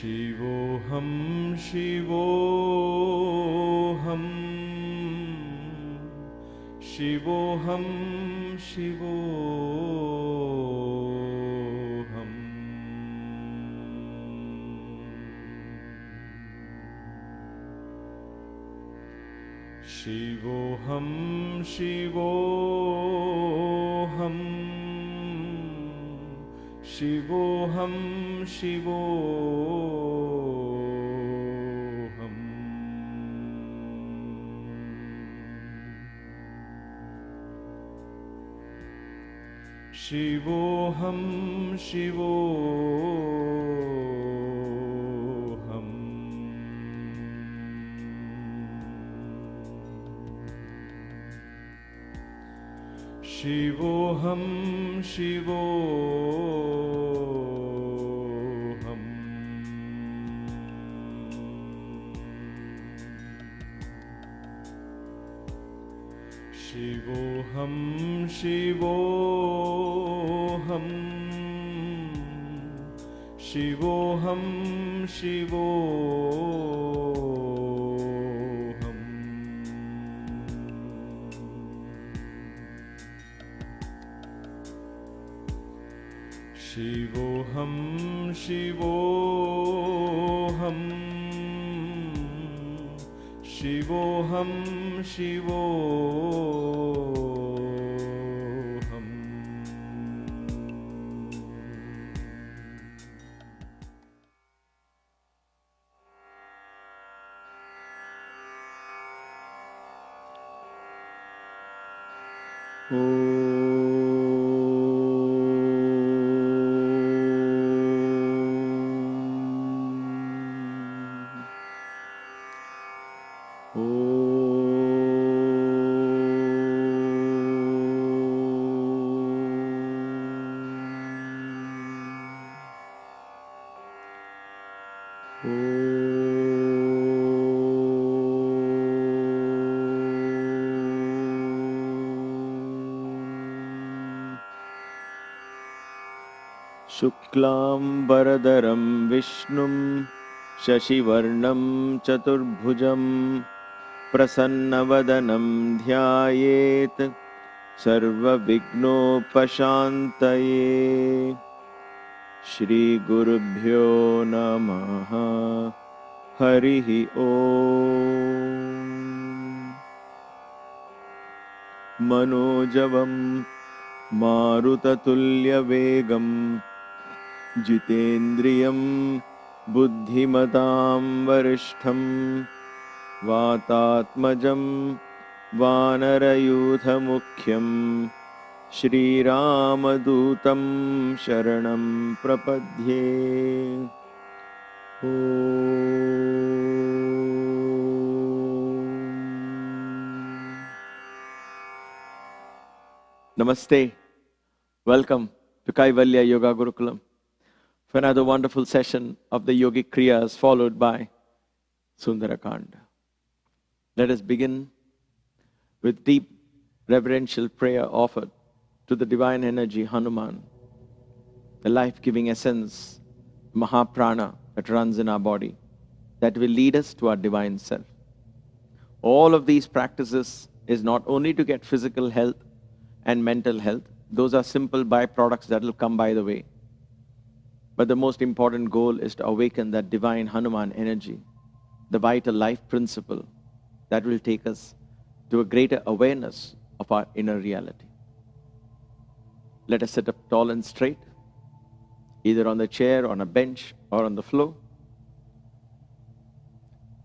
Shivoham, Shivoham, Shivoham, Shivoham. Shivoham, Shivoham, Shivoham, Shivoham. Shivoham, Shivoham. Shivoham, Shivoham. Shivoham, Shivoham, Shivoham, Shivoham. Shivoham, Shivoham, Shivoham, Shivoham. Shuklam Varadaram Vishnum Shashivarnam Chaturbhujam Prasannavadanam Dhyayet Sarva Vignopashantaye. Shri Gurubhyo Namaha. Harihi Om. Manojavam Marutatulya Vegam Jitendriyam Buddhimatam Varishtham Vatatmajam Vanarayudha Mukhyam Shri Ramadutam Sharanam Prapadye. Namaste. Welcome to Kaivalya Yoga Gurukulam for another wonderful session of the Yogic Kriyas followed by Sundarakanda. Let us begin with deep reverential prayer offered to the divine energy Hanuman, the life-giving essence, Mahaprana that runs in our body, that will lead us to our divine self. All of these practices is not only to get physical health and mental health. Those are simple byproducts that will come by the way. But the most important goal is to awaken that divine Hanuman energy, the vital life principle that will take us to a greater awareness of our inner reality. Let us sit up tall and straight, either on the chair, on a bench, or on the floor.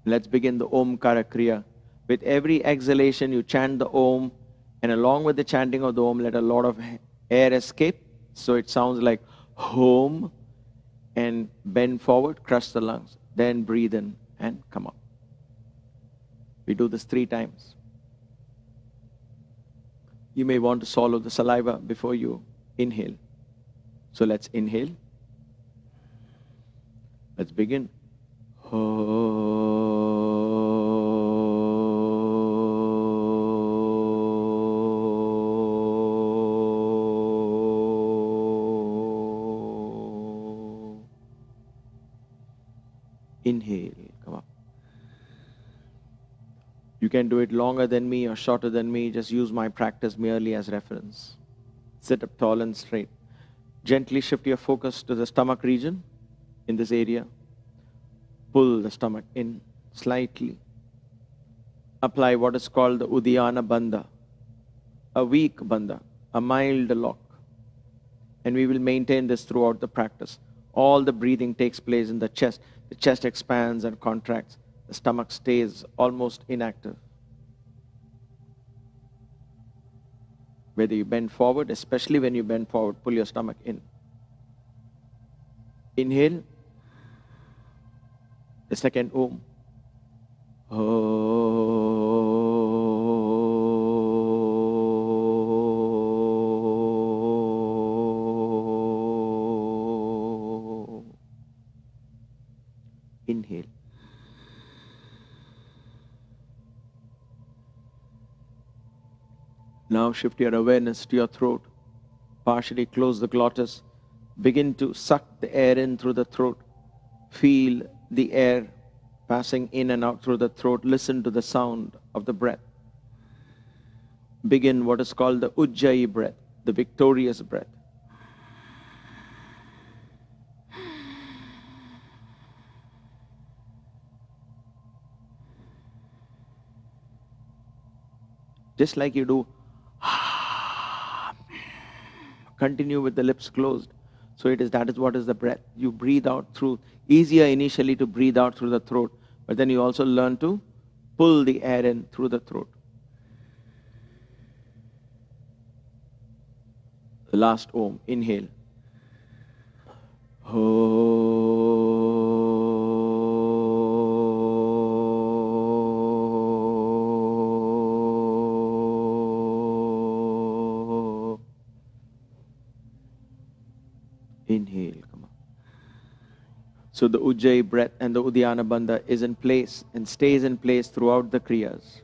Let's begin the Omkara Kriya. With every exhalation, you chant the Om, and along with the chanting of the Om, let a lot of air escape, so it sounds like Home, and bend forward, crush the lungs, then breathe in and come up. We do this 3 times. You may want to swallow the saliva before you inhale. So let's inhale. Let's begin. Inhale, come up. You can do it longer than me or shorter than me. Just use my practice merely as reference. Sit up tall and straight. Gently shift your focus to the stomach region in this area. Pull the stomach in slightly. Apply what is called the Uddiyana Bandha, a weak bandha, a mild lock. And we will maintain this throughout the practice. All the breathing takes place in the chest. The chest expands and contracts. The stomach stays almost inactive. Whether you bend forward, especially when you bend forward, pull your stomach in. Inhale. The second Om. Inhale. Now shift your awareness to your throat. Partially close the glottis. Begin to suck the air in through the throat. Feel the air passing in and out through the throat. Listen to the sound of the breath. Begin what is called the Ujjayi breath, the victorious breath. Just like you do, continue with the lips closed. So that is what is the breath. You breathe out through, easier initially to breathe out through the throat, but then you also learn to pull the air in through the throat. The last Om, inhale. Inhale, come on. So the Ujjayi breath and the Uddiyana Bandha is in place and stays in place throughout the Kriyas.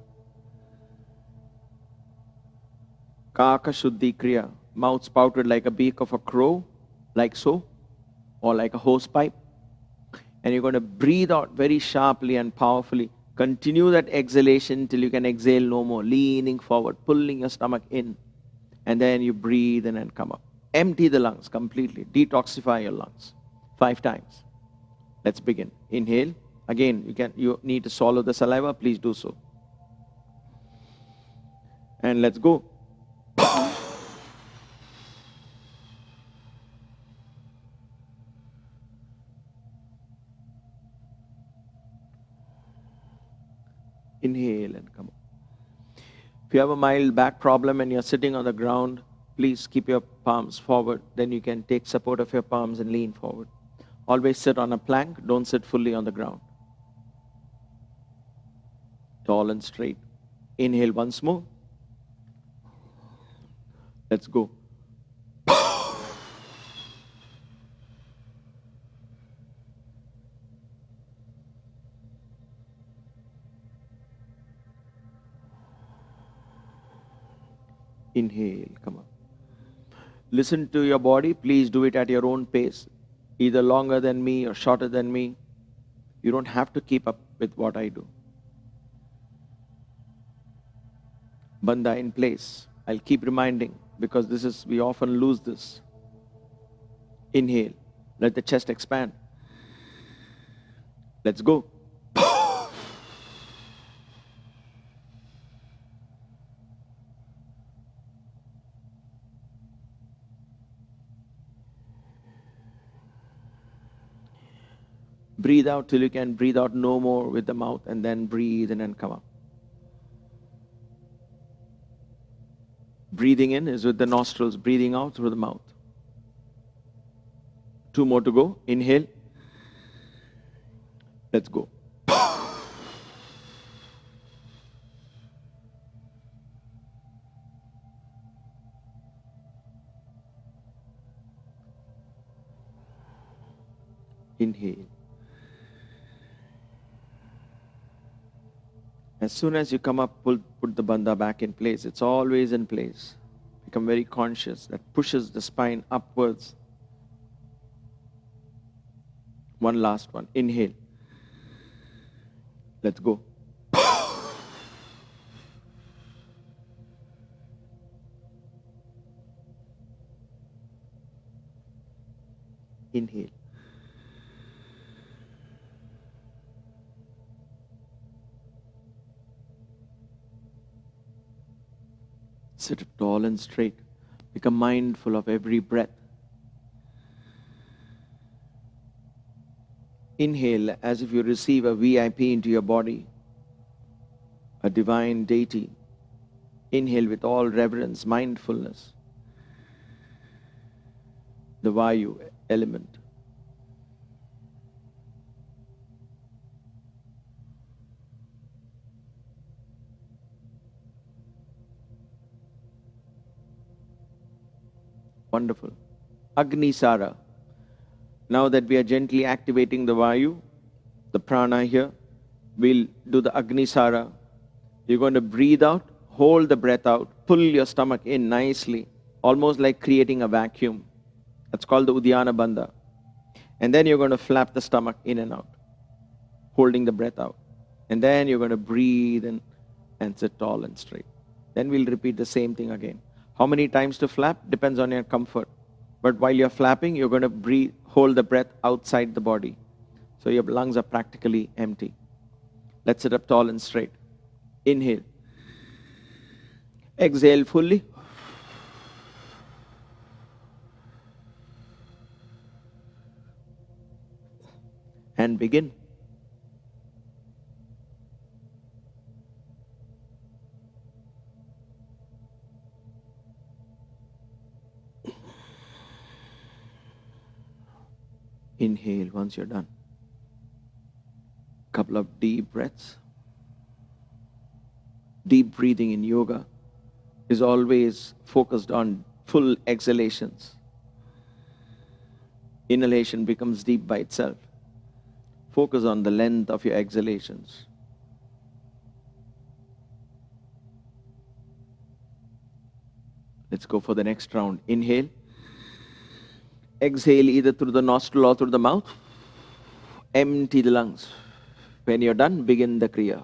Kaka Shuddhi Kriya, mouth spouted like a beak of a crow, like so, or like a hose pipe. And you're going to breathe out very sharply and powerfully. Continue that exhalation till you can exhale no more, leaning forward, pulling your stomach in. And then you breathe in and come up. Empty the lungs completely. Detoxify your lungs. 5 times. Let's begin. Inhale. Again, you need to swallow the saliva. Please do so. And let's go. Inhale and come up. If you have a mild back problem and you're sitting on the ground, please keep your palms forward. Then you can take support of your palms and lean forward. Always sit on a plank. Don't sit fully on the ground. Tall and straight. Inhale once more. Let's go. Inhale, come on. Listen to your body. Please do it at your own pace. Either longer than me or shorter than me. You don't have to keep up with what I do. Bandha in place. I'll keep reminding because we often lose this. Inhale. Let the chest expand. Let's go. Breathe out till you can breathe out no more with the mouth, and then breathe in and come up. Breathing in is with the nostrils, breathing out through the mouth. 2 more to go. Inhale. Let's go. Inhale. As soon as you come up, put the bandha back in place. It's always in place. Become very conscious. That pushes the spine upwards. One last one. Inhale. Let's go. Inhale. Sit up tall and straight. Become mindful of every breath. Inhale as if you receive a VIP into your body, a divine deity. Inhale with all reverence, mindfulness. The Vayu element. Wonderful. Agnisara. Now that we are gently activating the Vayu, the prana here, we'll do the Agnisara. You're going to breathe out, hold the breath out, pull your stomach in nicely, almost like creating a vacuum. That's called the Uddiyana Bandha. And then you're going to flap the stomach in and out, holding the breath out. And then you're going to breathe in and sit tall and straight. Then we'll repeat the same thing again. How many times to flap? Depends on your comfort. But while you're flapping, you're going to breathe, hold the breath outside the body. So your lungs are practically empty. Let's sit up tall and straight. Inhale. Exhale fully. And begin. Inhale once you're done. Couple of deep breaths. Deep breathing in yoga is always focused on full exhalations. Inhalation becomes deep by itself. Focus on the length of your exhalations. Let's go for the next round. Inhale. Exhale either through the nostril or through the mouth. Empty the lungs. When you're done, begin the Kriya.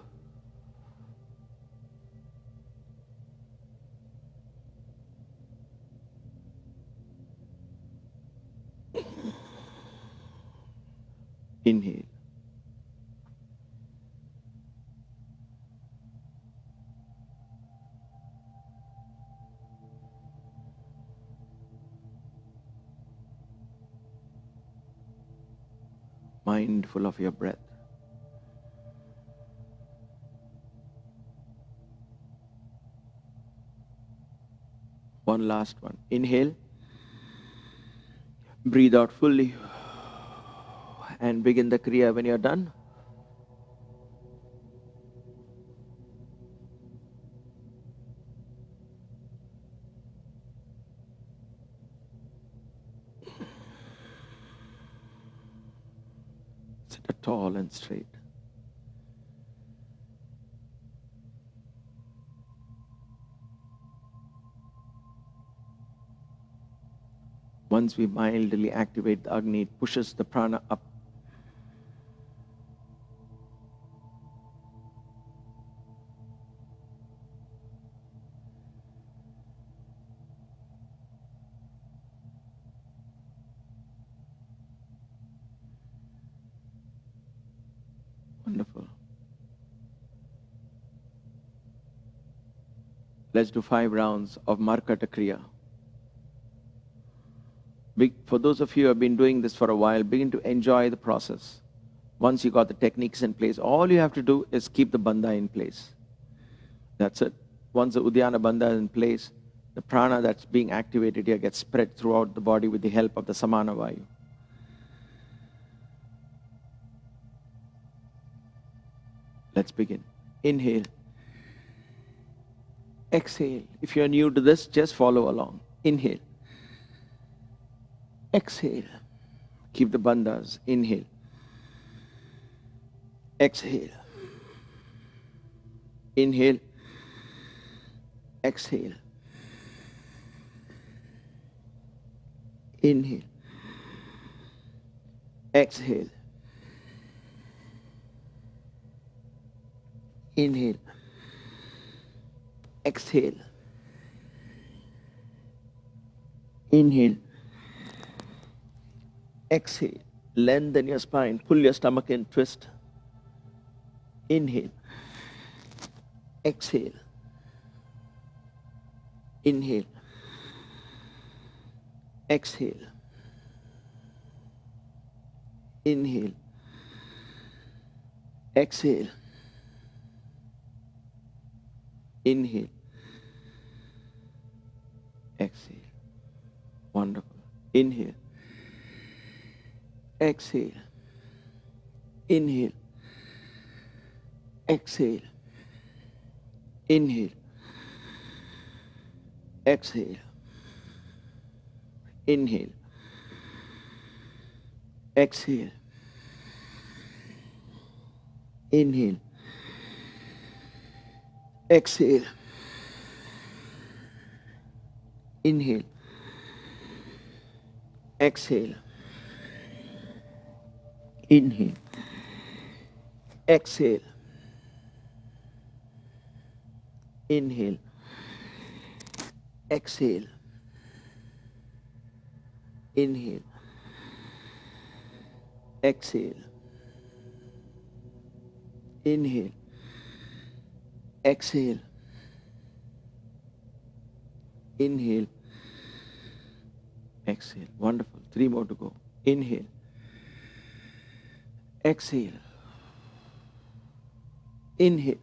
Inhale. Mindful of your breath. One last one. Inhale. Breathe out fully. And begin the Kriya when you're done. Sit up tall and straight. Once we mildly activate the Agni, it pushes the prana up. Wonderful. Let's do 5 rounds of Markata Kriya. For those of you who have been doing this for a while, begin to enjoy the process. Once you got the techniques in place, all you have to do is keep the bandha in place. That's it. Once the Uddiyana bandha is in place, the prana that's being activated here gets spread throughout the body with the help of the samana vayu. Let's begin. Inhale. Exhale. If you're new to this, just follow along. Inhale. Exhale. Keep the bandhas. Inhale. Exhale. Inhale. Exhale. Inhale. Exhale. Inhale. Exhale. Inhale. Exhale. Lengthen your spine. Pull your stomach in. Twist. Inhale. Exhale. Inhale. Exhale. Inhale. Exhale. Inhale. Exhale. Wonderful. Inhale. Exhale. Inhale. Exhale. Inhale. Exhale. Inhale. Exhale. Inhale. Exhale. Inhale. Exhale. Inhale. Exhale. Inhale. Exhale. Inhale. Exhale. Inhale. Exhale. Inhale. Exhale. Wonderful. 3 more to go. Inhale. Exhale. Inhale.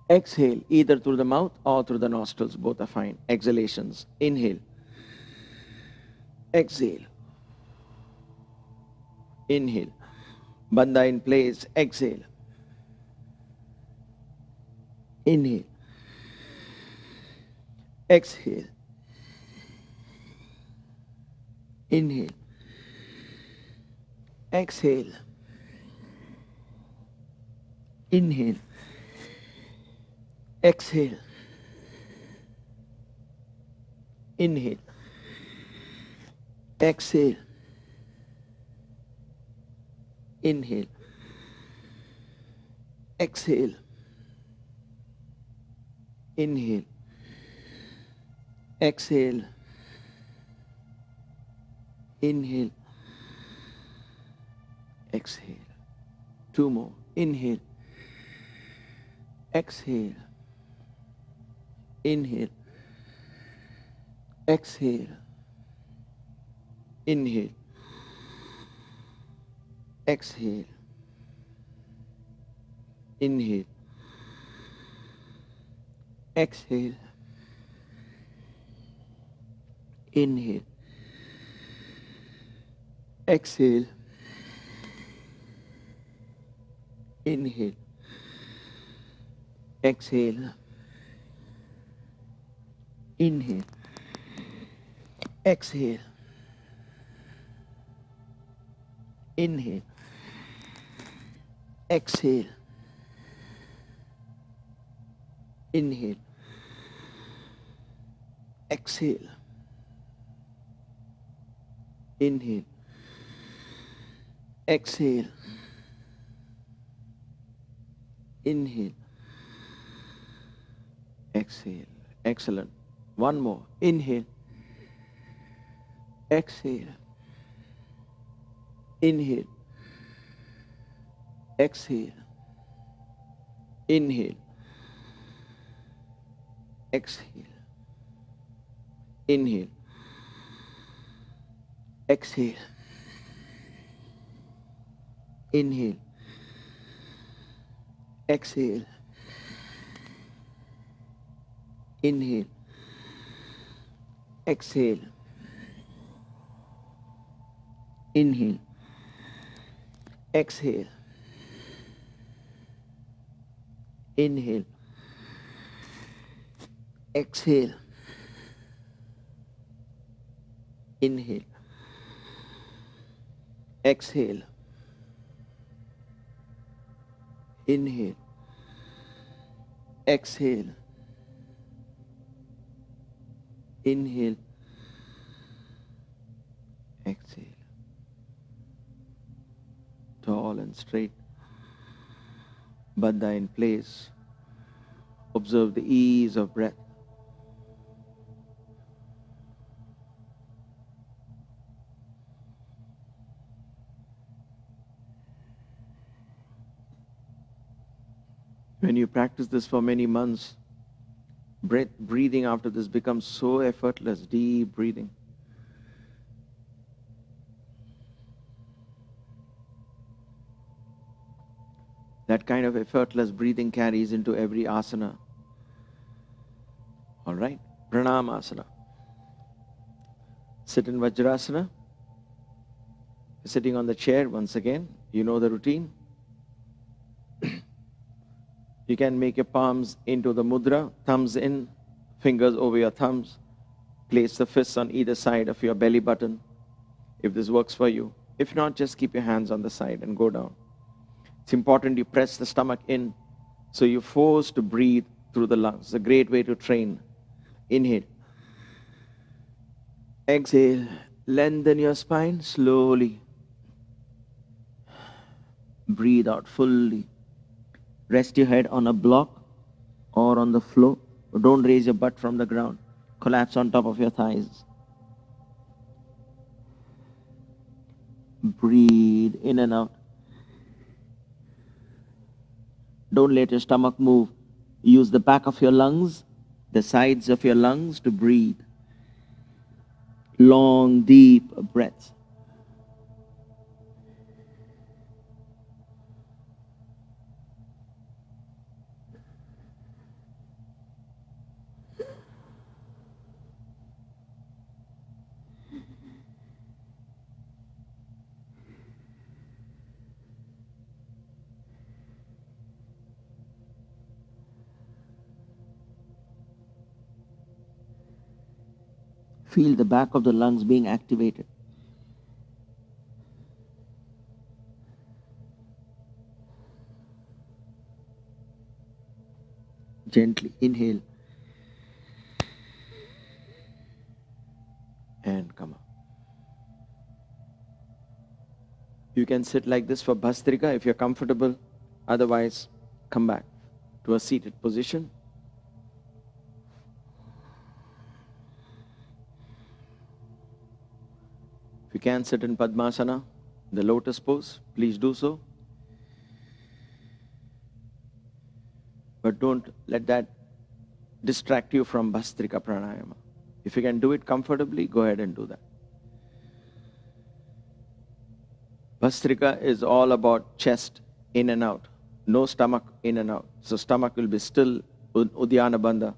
Exhale, either through the mouth or through the nostrils. Both are fine. Exhalations. Inhale. Exhale. Inhale. Bandha in place. Exhale. Inhale. Exhale. Inhale. Exhale. Inhale. Exhale. Inhale. Exhale. Inhale. Exhale. Inhale. Exhale. Inhale. Exhale. 2 more. Inhale. Exhale. Inhale. Exhale. Inhale. Exhale. Inhale. Exhale. Inhale. Exhale. Inhale. Exhale. Inhale. Exhale. Inhale. Exhale. Inhale. Exhale. Inhale. Exhale. Inhale. Exhale. Excellent. 1 more. Inhale. Exhale. Inhale. Exhale. Inhale. Exhale. Inhale. Exhale. Inhale. Exhale. Inhale. Exhale. Inhale. Exhale. Inhale. Exhale. Inhale. Exhale. Inhale. Exhale. Inhale. Exhale. Tall and straight. Bandha in place. Observe the ease of breath. When you practice this for many months, breathing after this becomes so effortless, deep breathing. That kind of effortless breathing carries into every asana. All right, Pranayama asana. Sit in Vajrasana. Sitting on the chair once again. You know the routine. You can make your palms into the mudra, thumbs in, fingers over your thumbs. Place the fists on either side of your belly button, if this works for you. If not, just keep your hands on the side and go down. It's important you press the stomach in, so you're forced to breathe through the lungs. It's a great way to train. Inhale. Exhale. Lengthen your spine slowly. Breathe out fully. Rest your head on a block or on the floor. Don't raise your butt from the ground. Collapse on top of your thighs. Breathe in and out. Don't let your stomach move. Use the back of your lungs, the sides of your lungs to breathe. Long, deep breaths. Feel the back of the lungs being activated. Gently inhale and come up. You can sit like this for Bhastrika if you're comfortable. Otherwise, come back to a seated position. If you can sit in Padmasana, the lotus pose, please do so. But don't let that distract you from Bhastrika Pranayama. If you can do it comfortably, go ahead and do that. Bhastrika is all about chest in and out, no stomach in and out. So stomach will be still, Uddiyana Bandha.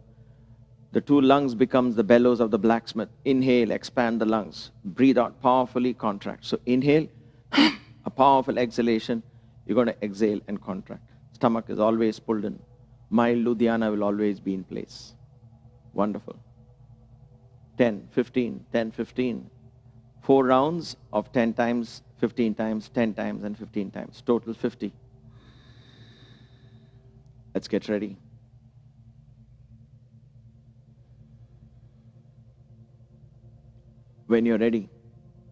The two lungs becomes the bellows of the blacksmith. Inhale, expand the lungs. Breathe out, powerfully contract. So inhale, a powerful exhalation. You're going to exhale and contract. Stomach is always pulled in. Mild Uddiyana will always be in place. Wonderful. 10, 15, 10, 15. 4 rounds of 10 times, 15 times, 10 times, and 15 times. Total 50. Let's get ready. When you're ready,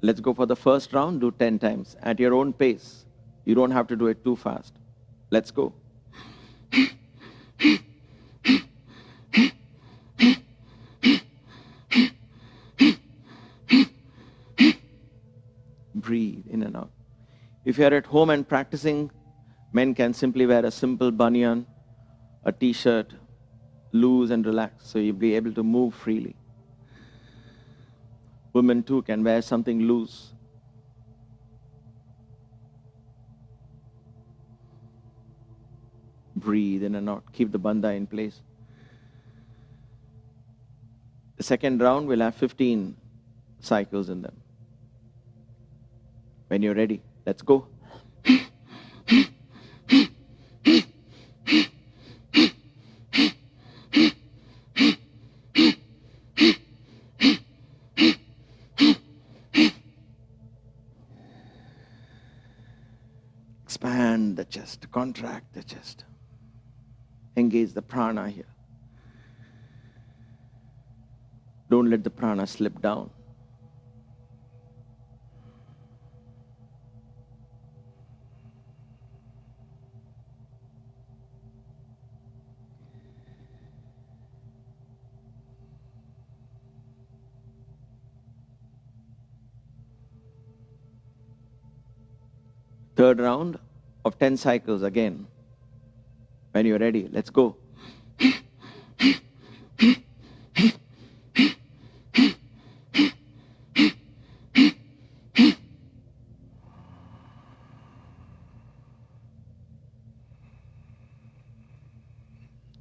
let's go for the first round. Do 10 times at your own pace. You don't have to do it too fast. Let's go. Breathe in and out. If you're at home and practicing, men can simply wear a simple banyan, a t-shirt, loose and relax, so you'll be able to move freely. Women too can wear something loose. Breathe in and out. Keep the bandha in place. The second round will have 15 cycles in them. When you're ready, let's go. Expand the chest, contract the chest. Engage the prana here. Don't let the prana slip down. Third round of 10 cycles again. When you're ready, let's go.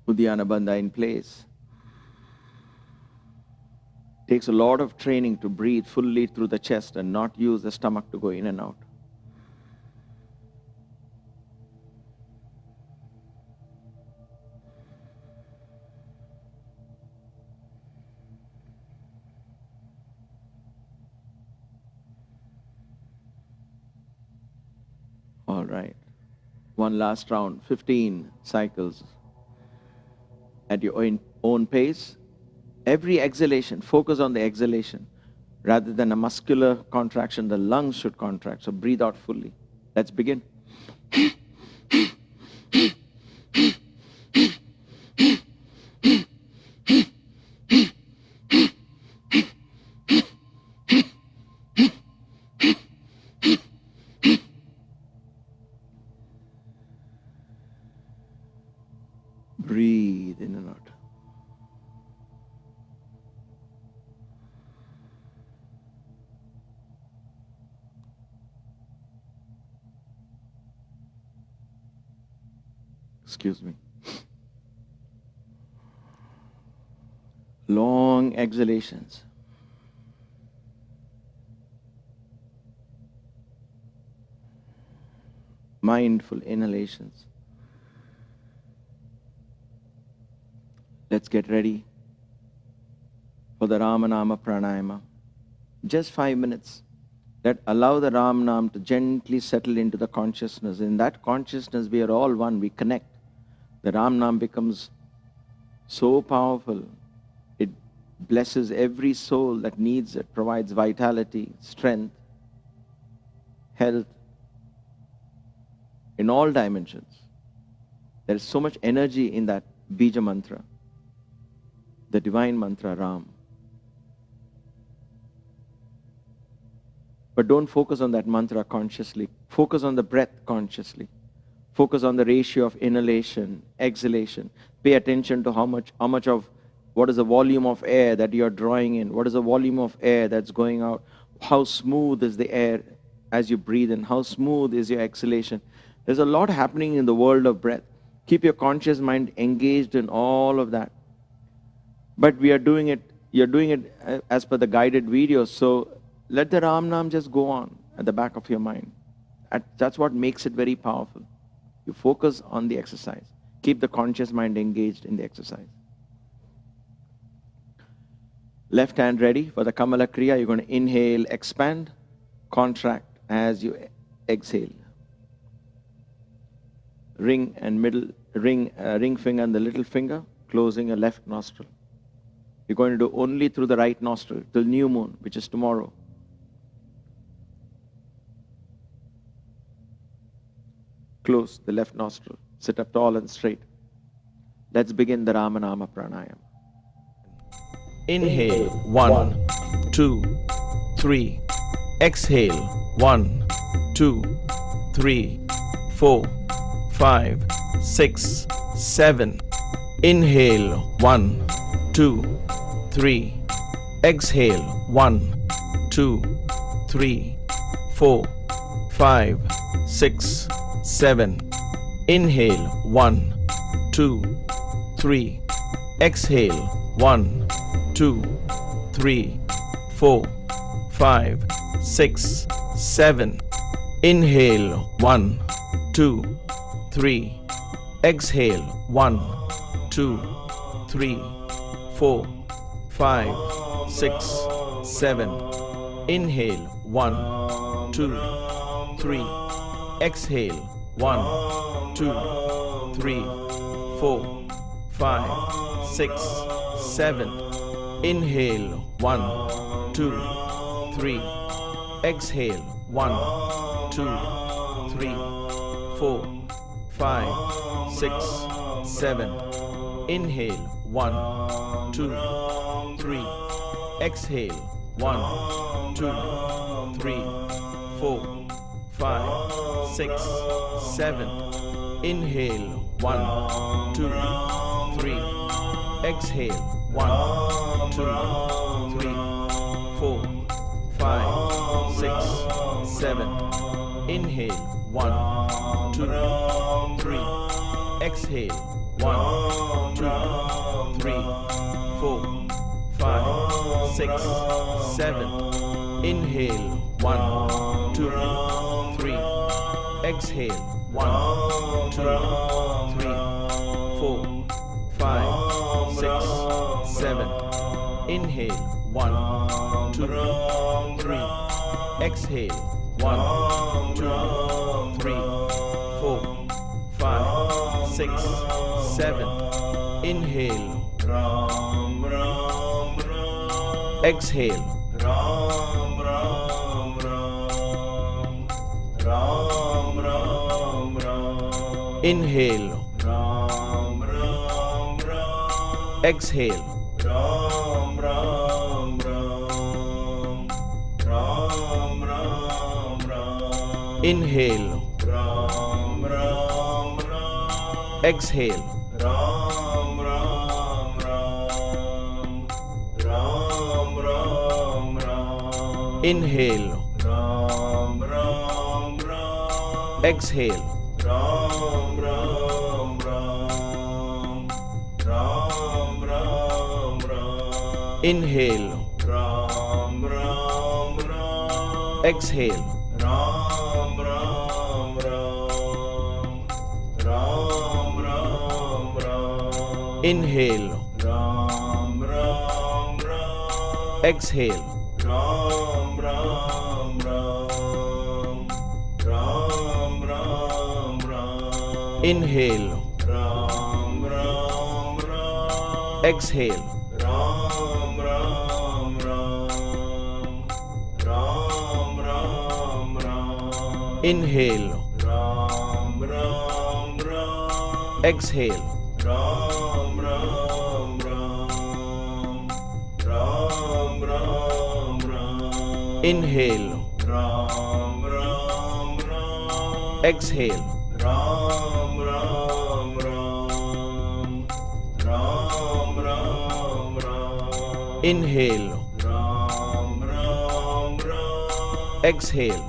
Uddiyana Bandha in place. Takes a lot of training to breathe fully through the chest and not use the stomach to go in and out. All right. One last round, 15 cycles. At your own pace. Every exhalation, focus on the exhalation. Rather than a muscular contraction, the lungs should contract. So breathe out fully. Let's begin. Breathe in and out. Excuse me. Long exhalations. Mindful inhalations. Let's get ready for the Ramanama Pranayama. Just 5 minutes. Allow the Ram Nam to gently settle into the consciousness. In that consciousness, we are all one. We connect. The Ram Nam becomes so powerful. It blesses every soul that needs it, provides vitality, strength, health, in all dimensions. There is so much energy in that Bija mantra, the divine mantra Ram. But don't focus on that mantra consciously. Focus on the breath consciously. Focus on the ratio of inhalation, exhalation. Pay attention to how much of, what is the volume of air that you are drawing in? What is the volume of air that's going out? How smooth is the air as you breathe in? How smooth is your exhalation? There's a lot happening in the world of breath. Keep your conscious mind engaged in all of that. But you're doing it as per the guided videos. So let the Ram Nam just go on at the back of your mind. That's what makes it very powerful. You focus on the exercise. Keep the conscious mind engaged in the exercise. Left hand ready for the Kamala Kriya. You're going to inhale, expand, contract as you exhale. Ring finger and the little finger, closing your left nostril. You're going to do only through the right nostril till new moon, which is tomorrow. Close the left nostril. Sit up tall and straight. Let's begin the Ramanama Pranayama. Inhale, 1, 2, 3. Exhale, 1, 2, 3, 4, 5, 6, 7. Inhale, 1, 2, 3. Exhale, 1, 2, 3, 4, 5, 6, 7. Inhale, 1, 2, 3. Exhale, 1, 2, 3, 4, 5, 6, 7. Inhale, 1, 2, 3. Exhale, 1, 2, 3, 4, 5, 6, 7. Inhale, 1, 2, 3. Exhale, 1, 2, 3, 4, 5, 6, 7. Inhale, 1, 2, 3. Exhale, 1, 2, 3, 4, 5, 6, 7. Inhale, 1, 2, 3. Exhale, 1, 2, 3, 4, 5, 6, 7. Inhale. 1, 2, 3. Exhale. 1, 2, 3, 4, 5, 6, 7. Inhale. 1, 2, 3. Exhale. 1, 2, 3, 4, 5, 6, 7. Inhale. 1, 2, 3. Exhale. 1, 2, 3, 4, 5, 6, 7. Inhale. 1, 2, 3. Exhale. 1, 2, 3, 4, 5, 6, 7. Inhale. Exhale. Inhale. Exhale. Inhale. Exhale. Inhale. Exhale. Inhale. Exhale. Inhale. Exhale. Inhale. Exhale. Inhale. Exhale. Inhale. Exhale. Inhale. Exhale.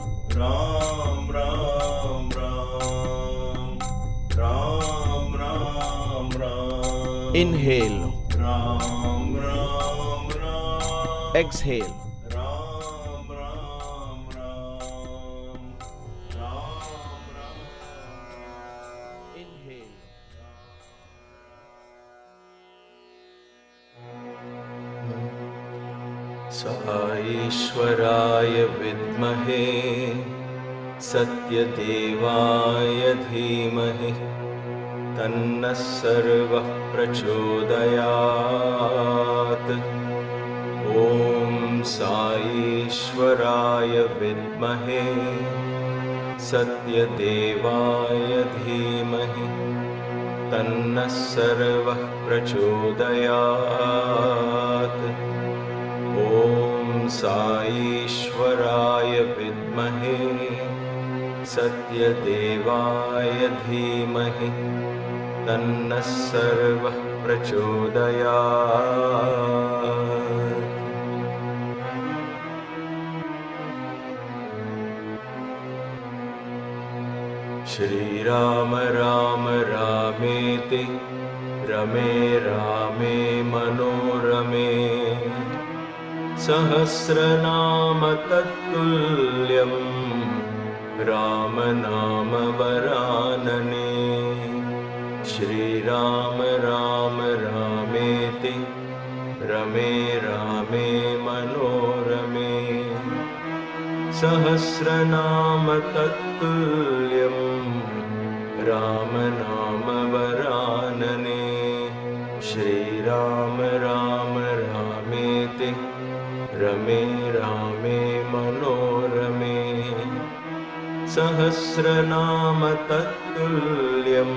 Inhale. Exhale. ईश्वराय विद्महे सत्यदेवाय धीमहि तन्नः सर्वः प्रचोदयात्। ॐ साईश्वराय विद्महे सत्यदेवाय धीमहि तन्नः सर्वः प्रचोदयात्। ॐ साईश्वराय विद्महे सत्यदेवाय धीमहि तन्नः सर्वः प्रचोदयात्। श्रीराम राम रामेति रमे रामे मनोरमे सहस्रनाम तत्तुल्यं राम नाम वरानने। श्रीराम राम रामेति रमे रामे मनोरमे सहस्रनाम तत्तुल्यं राम नाम वरानने। श्रीराम राम रामेति रमे रामे मनोरमे सहस्रनाम तत्तुल्यं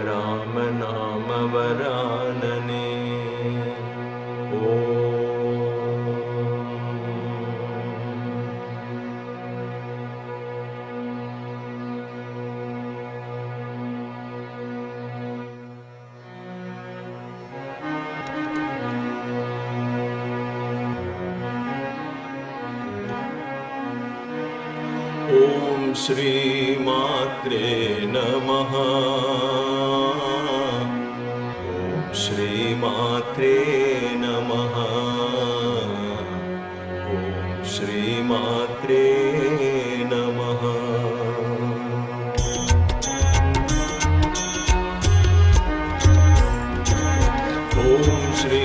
राम नाम वरानने। ॐ ಓಂ ಶ್ರೀ ಮಾತ್ರೇ ನಮಃ. ಓಂ ಶ್ರೀ ಮಾತ್ರೇ ನಮಃ. ಓಂ ಶ್ರೀ ಮಾತ್ರೇ ನಮಃ. ಓಂ ಶ್ರೀ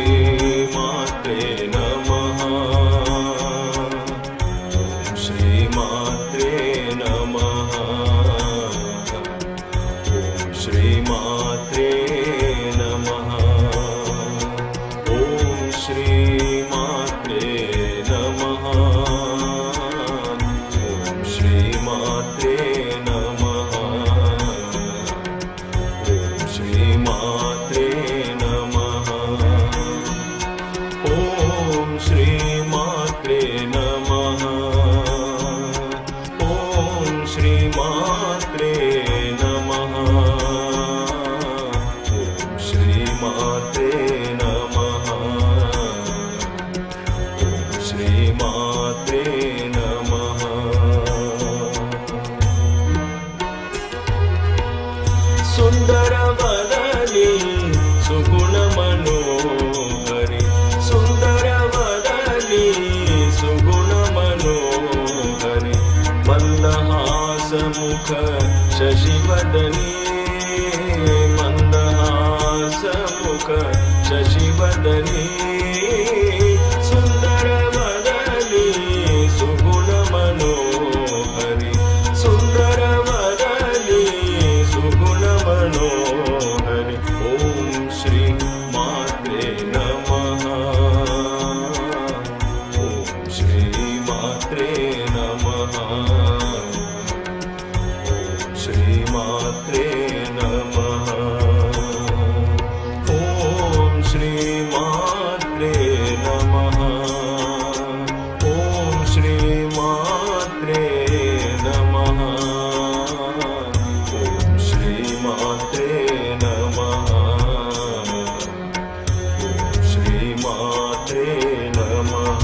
ಮಾತ್ರೇ ನಮಃ. ಓಂ ಶ್ರೀ ಮಾತ್ರೇ ನಮಃ. ಓಂ ಶ್ರೀ ಮಾತ್ರೇ ನಮಃ. ಓಂ ಶ್ರೀ ಮಾತ್ರೇ ನಮಃ. ಓಂ ಶ್ರೀ ಮಾತ್ರೇ ನಮಃ. ಓಂ ಶ್ರೀ ಮಾತ್ರೇ ನಮಃ. ಓಂ ಶ್ರೀ ಮಾತ್ರೇ ನಮಃ. ಓಂ ಶ್ರೀ ಮಾತ್ರೇ ನಮಃ. ಓಂ ಶ್ರೀ ಮಾತ್ರೇ ನಮಃ. ಓಂ ಶ್ರೀ ಮಾತ್ರೇ ನಮಃ. ಸುಂದರವದನಿ ಸುಗುಣ ಮನೋಹರಿ. ಸುಂದರವದನಿ ಸುಗುಣ ಮನೋಹರಿ. ಮಂದಹಾಸ ಮುಖ ಶಶಿವದನಿ. ಮಂದಹಾಸ ಮುಖ ಶಶಿವದನಿ. ಸುಂದರವದನಿ ಸುಗುಣ ಮನೋಹರಿ. ಸುಂದರವದನಿ ಸುಗುಣ ಮನೋಹರಿ. ಓಂ ಶ್ರೀ ಮಾತ್ರೇ ನಮಃ. ಓಂ ಶ್ರೀ ಮಾತ್ರೇ ನಮಃ. ಓಂ ಶ್ರೀ ಮಾತ್ರೇ ನಮಃ. ಓಂ ಶ್ರೀ ಮಾತ್ರೇ ನಮಃ. ಓಂ ಶ್ರೀ ಮಾತ್ರೇ ನಮಃ. ಓಂ ಶ್ರೀ ಮಾತ್ರೇ ನಮಃ. ಓಂ ಶ್ರೀ ಮಾತ್ರೇ ನಮಃ.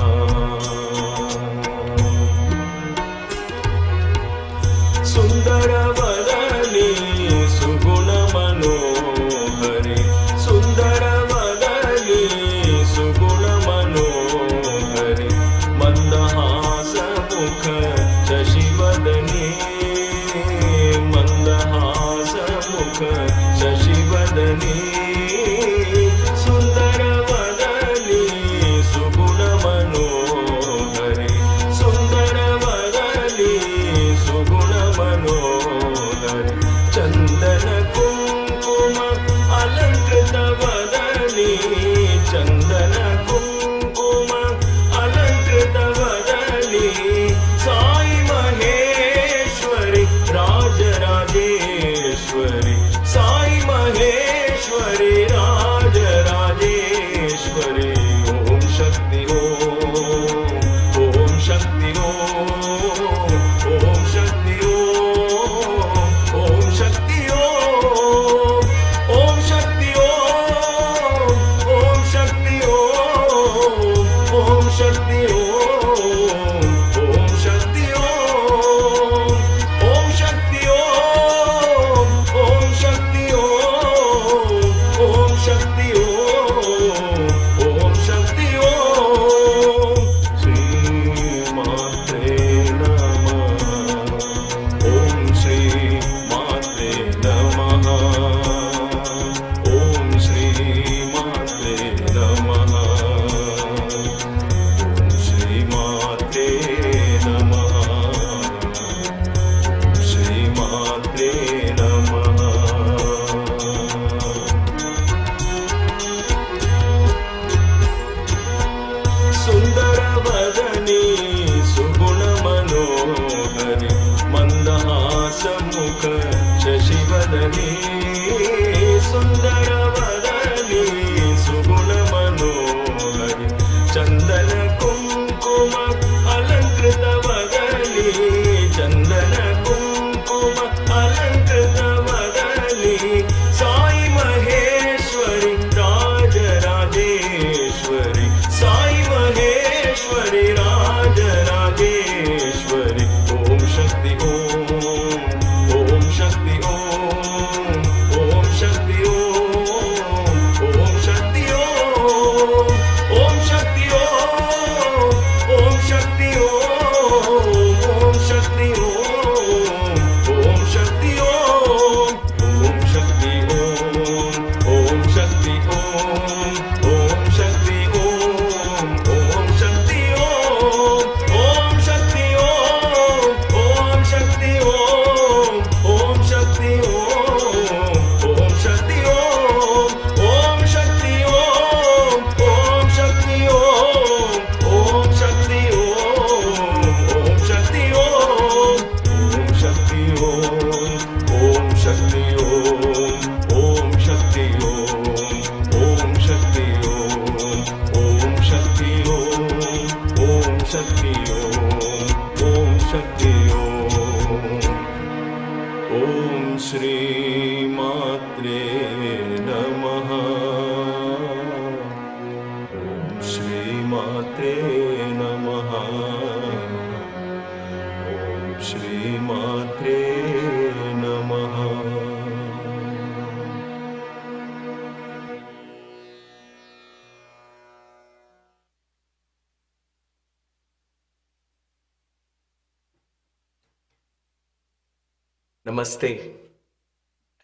Namaste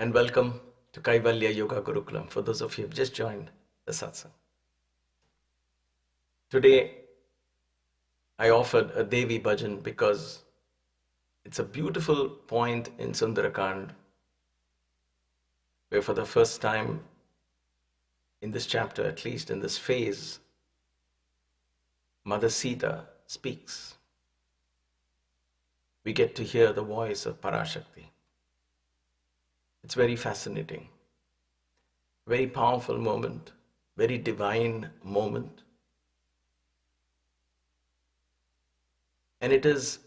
and welcome to Kaivalya Yoga Gurukulam for those of you who have just joined the Satsang. Today I offered a Devi Bhajan because it's a beautiful point in Sundarakand where for the first time in this chapter, at least in this phase, Mother Sita speaks. We get to hear the voice of Parashakti. It's very fascinating, very powerful moment, very divine moment. And it is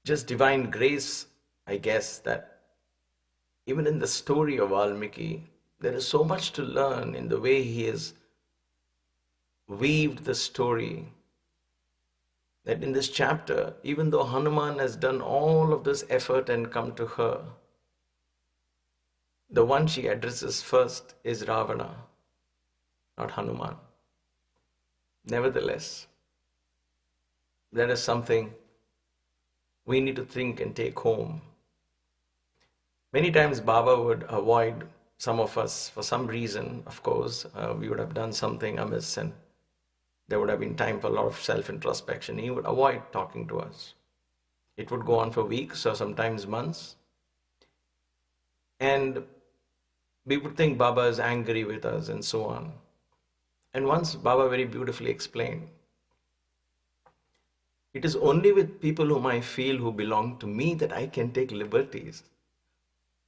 just divine grace, I guess, that even in the story of Valmiki, there is so much to learn in the way he has weaved the story, that in this chapter, even though Hanuman has done all of this effort and come to her, the one she addresses first is Ravana, not Hanuman. Nevertheless, that is something we need to think and take home. Many times Baba would avoid some of us for some reason. Of course, we would have done something amiss and there would have been time for a lot of self-introspection. He would avoid talking to us. It would go on for weeks or sometimes months. And we would think Baba is angry with us and so on. And once Baba very beautifully explained, it is only with people whom I feel who belong to me that I can take liberties.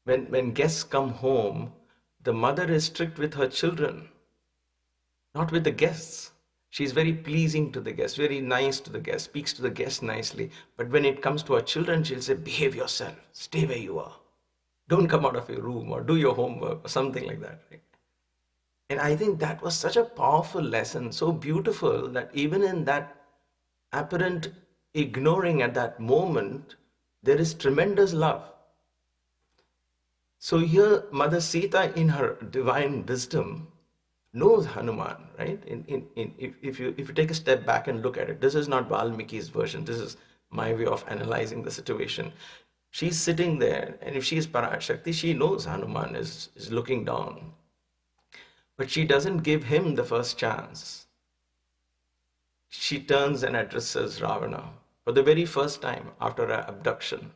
When guests come home, the mother is strict with her children, not with the guests. She's very pleasing to the guests, very nice to the guests, speaks to the guests nicely. But when it comes to her children, she'll say, behave yourself, stay where you are. Don't come out of your room or do your homework or something like that. Right? And I think that was such a powerful lesson, so beautiful that even in that apparent ignoring at that moment, there is tremendous love. So here, Mother Sita in her divine wisdom knows Hanuman, right? If you take a step back and look at it, this is not Valmiki's version. This is my way of analyzing the situation. She's sitting there, and if she is Parashakti, she knows Hanuman is looking down. But she doesn't give him the first chance. She turns and addresses Ravana for the very first time after her abduction.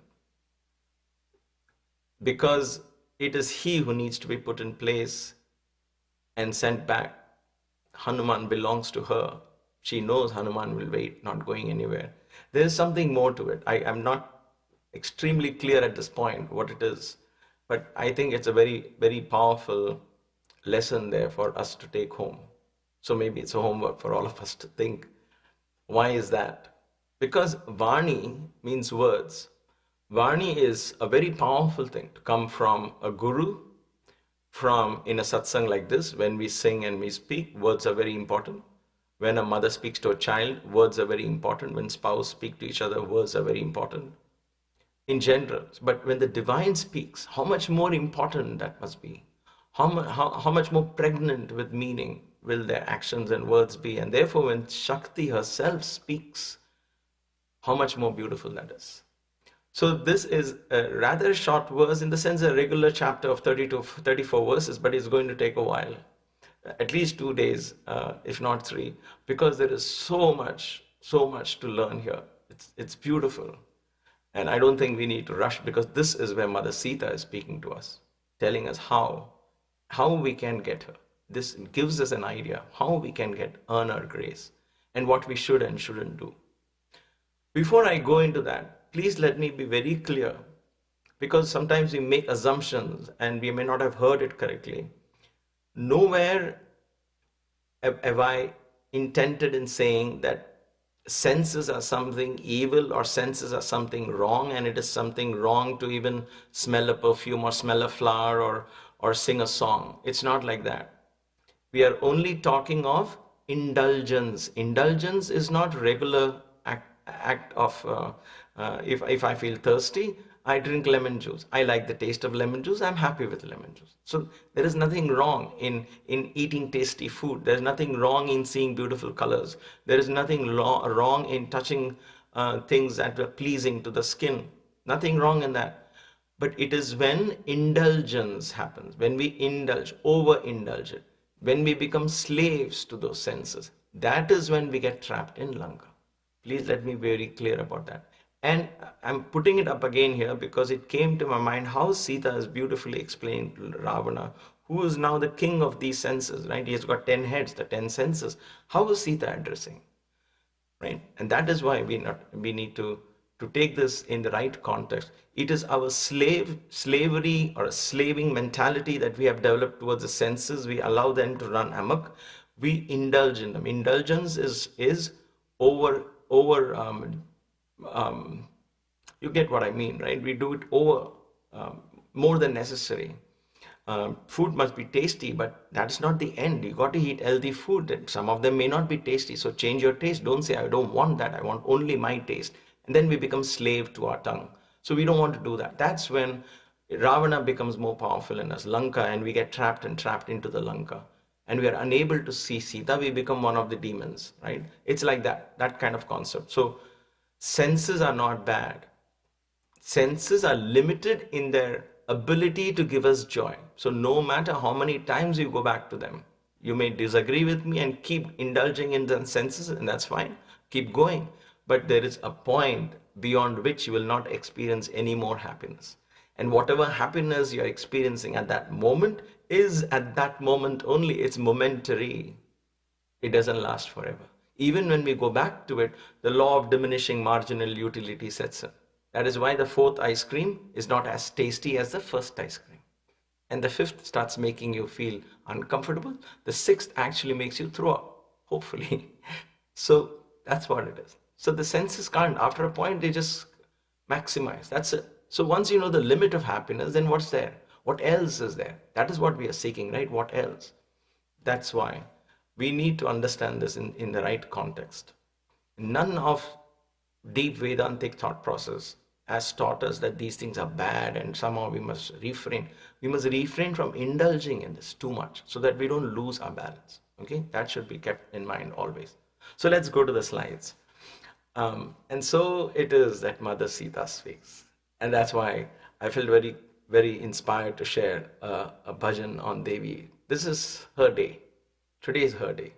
Because it is he who needs to be put in place and sent back. Hanuman belongs to her. She knows Hanuman will wait, not going anywhere. There is something more to it. I am not extremely clear at this point what it is, but I think it's a very, very powerful lesson there for us to take home. So maybe it's a homework for all of us to think, why is that? Because Vani means words. Vani is a very powerful thing to come from a guru, from in a satsang like this, when we sing and we speak, words are very important. When a mother speaks to a child, words are very important. When spouse speak to each other, words are very important. In general, but when the divine speaks, how much more important that must be. How much more pregnant with meaning will their actions and words be. And therefore, when Shakti herself speaks, how much more beautiful that is. So this is a rather short verse, in the sense a regular chapter of 30 to 34 verses, but it's going to take a while, at least 2 days, if not 3, because there is so much to learn here. It's beautiful. And I don't think we need to rush, because this is where Mother Sita is speaking to us, telling us how we can get her. This gives us an idea how we can earn our grace and what we should and shouldn't do. Before I go into that, please let me be very clear, because sometimes we make assumptions and we may not have heard it correctly. Nowhere have I intended in saying that senses are something evil or senses are something wrong, and it is something wrong to even smell a perfume or smell a flower or sing a song. It's not like that. We are only talking of indulgence. Indulgence is not regular act of if I feel thirsty, I drink lemon juice. I like the taste of lemon juice. I'm happy with lemon juice. So there is nothing wrong in eating tasty food. There's nothing wrong in seeing beautiful colors. There is nothing wrong in touching things that are pleasing to the skin. Nothing wrong in that. But it is when indulgence happens, when we indulge, overindulge it, when we become slaves to those senses, that is when we get trapped in Lanka. Please let me be very clear about that. And I'm putting it up again here because it came to my mind how Sita is beautifully explained to Ravana, who is now the king of these senses, right? He has got 10 heads, the 10 senses. How is Sita addressing? Right? And that is why we need to take this in the right context. It is our slavery or a slaving mentality that we have developed towards the senses. We allow them to run amok. We indulge in them. Indulgence is over you get what I mean, right? We do it over more than necessary. Food must be tasty, but that's not the end. You got to eat healthy food. And some of them may not be tasty, so change your taste. Don't say, I don't want that. I want only my taste. And then we become slave to our tongue. So we don't want to do that. That's when Ravana becomes more powerful in us, Lanka, and we get trapped into the Lanka. And we are unable to see Sita. We become one of the demons, right? It's like that kind of concept. So senses are not bad. Senses are limited in their ability to give us joy. So no matter how many times you go back to them, you may disagree with me and keep indulging in the senses, and that's fine. Keep going. But there is a point beyond which you will not experience any more happiness. And whatever happiness you're experiencing at that moment is at that moment only. It's momentary. It doesn't last forever. Even when we go back to it, the law of diminishing marginal utility sets in. That is why the fourth ice cream is not as tasty as the first ice cream. And the fifth starts making you feel uncomfortable. The sixth actually makes you throw up, hopefully. So that's what it is. So the senses can't, after a point, they just maximize. That's it. So once you know the limit of happiness, then what's there? What else is there? That is what we are seeking, right? What else? That's why we need to understand this in the right context. None of deep Vedantic thought process has taught us that these things are bad and somehow we must refrain. We must refrain from indulging in this too much so that we don't lose our balance. Okay, that should be kept in mind always. So let's go to the slides. And so it is that Mother Sita speaks. And that's why I felt very, very inspired to share a bhajan on Devi. This is her day. Today is her day.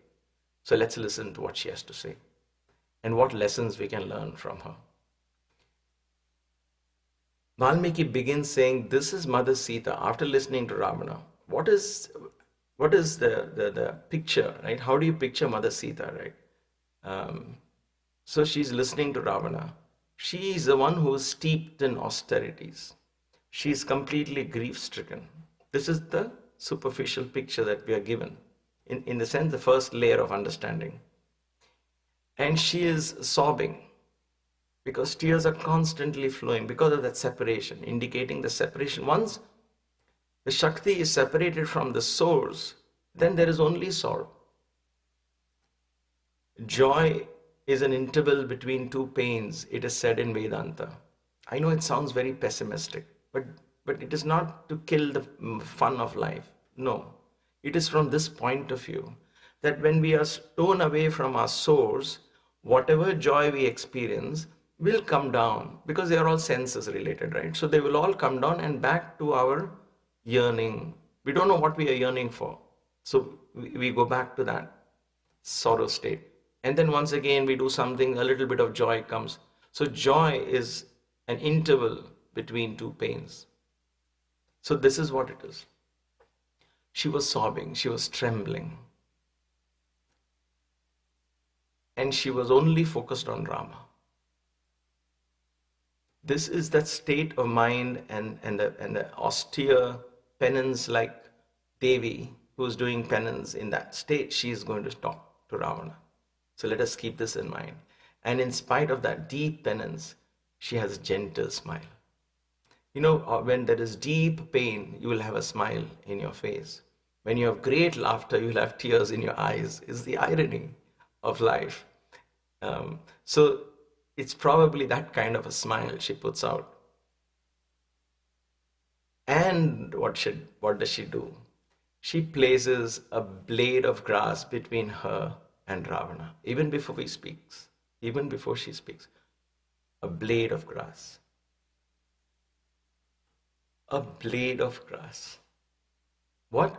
So let's listen to what she has to say and what lessons we can learn from her. Valmiki begins saying, this is Mother Sita after listening to Ravana. What is the picture, right? How do you picture Mother Sita, right? So she's listening to Ravana. She is the one who is steeped in austerities. She is completely grief-stricken. This is the superficial picture that we are given. In the sense, the first layer of understanding. And she is sobbing because tears are constantly flowing because of that separation, indicating the separation. Once the Shakti is separated from the source, then there is only sorrow. Joy is an interval between two pains, it is said in Vedanta. I know it sounds very pessimistic, but it is not to kill the fun of life. No, it is from this point of view that when we are torn away from our source, whatever joy we experience will come down because they are all senses related, right? So they will all come down and back to our yearning. We don't know what we are yearning for. So we go back to that sorrow state. And then once again, we do something, a little bit of joy comes. So joy is an interval between two pains. So this is what it is. She was sobbing, she was trembling. And she was only focused on Rama. This is that state of mind and the austere penance like Devi, who is doing penance in that state, she is going to talk to Ravana. So let us keep this in mind. And in spite of that deep penance, she has a gentle smile. You know, when there is deep pain, you will have a smile in your face. When you have great laughter, you will have tears in your eyes. It's the irony of life. So it's probably that kind of a smile she puts out. And what does she do? She places a blade of grass between her and Ravana, even before she speaks, a blade of grass. a blade of grass. What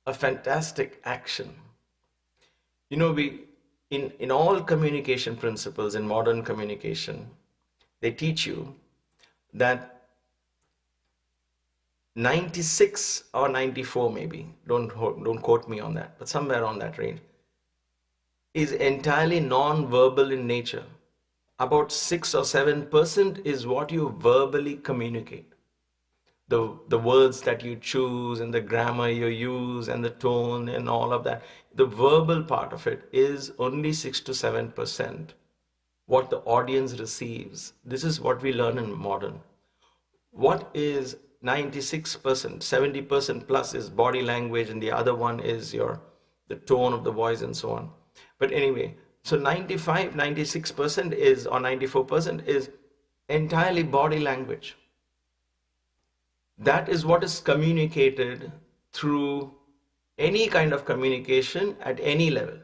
a fantastic action. You know, in all communication principles, in modern communication, they teach you that 96 or 94 maybe, don't quote me on that, but somewhere on that range, is entirely non-verbal in nature. About 6 or 7% is what you verbally communicate. The words that you choose and the grammar you use and the tone and all of that. The verbal part of it is only 6 to 7%. What the audience receives. This is what we learn in modern. What is 96%, 70% plus is body language, and the other one is the tone of the voice and so on. But anyway, so 95, 96% is, or 94% is entirely body language. That is what is communicated through any kind of communication at any level,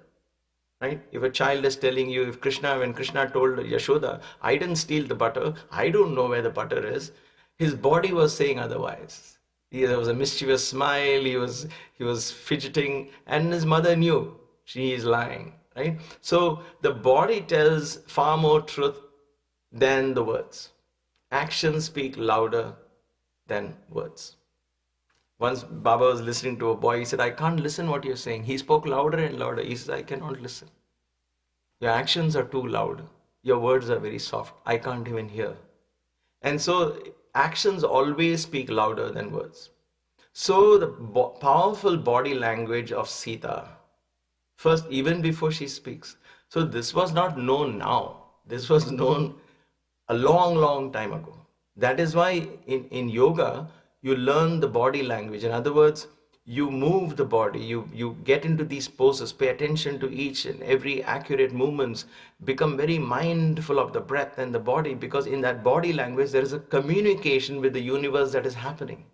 right? If a child is telling you, when Krishna told Yashoda, I didn't steal the butter, I don't know where the butter is, his body was saying otherwise. There was a mischievous smile, he was fidgeting, and his mother knew she is lying, right? So the body tells far more truth than the words. Actions speak louder than words. Once Baba was listening to a boy, he said, I can't listen what you're saying. He spoke louder and louder. He said, I cannot listen. Your actions are too loud. Your words are very soft. I can't even hear. And so actions always speak louder than words. So the powerful body language of Sita, first, even before she speaks. So this was not known now. This was known a long, long time ago. That is why in yoga, you learn the body language. In other words, you move the body, you get into these poses, pay attention to each and every accurate movements, become very mindful of the breath and the body, because in that body language, there is a communication with the universe that is happening.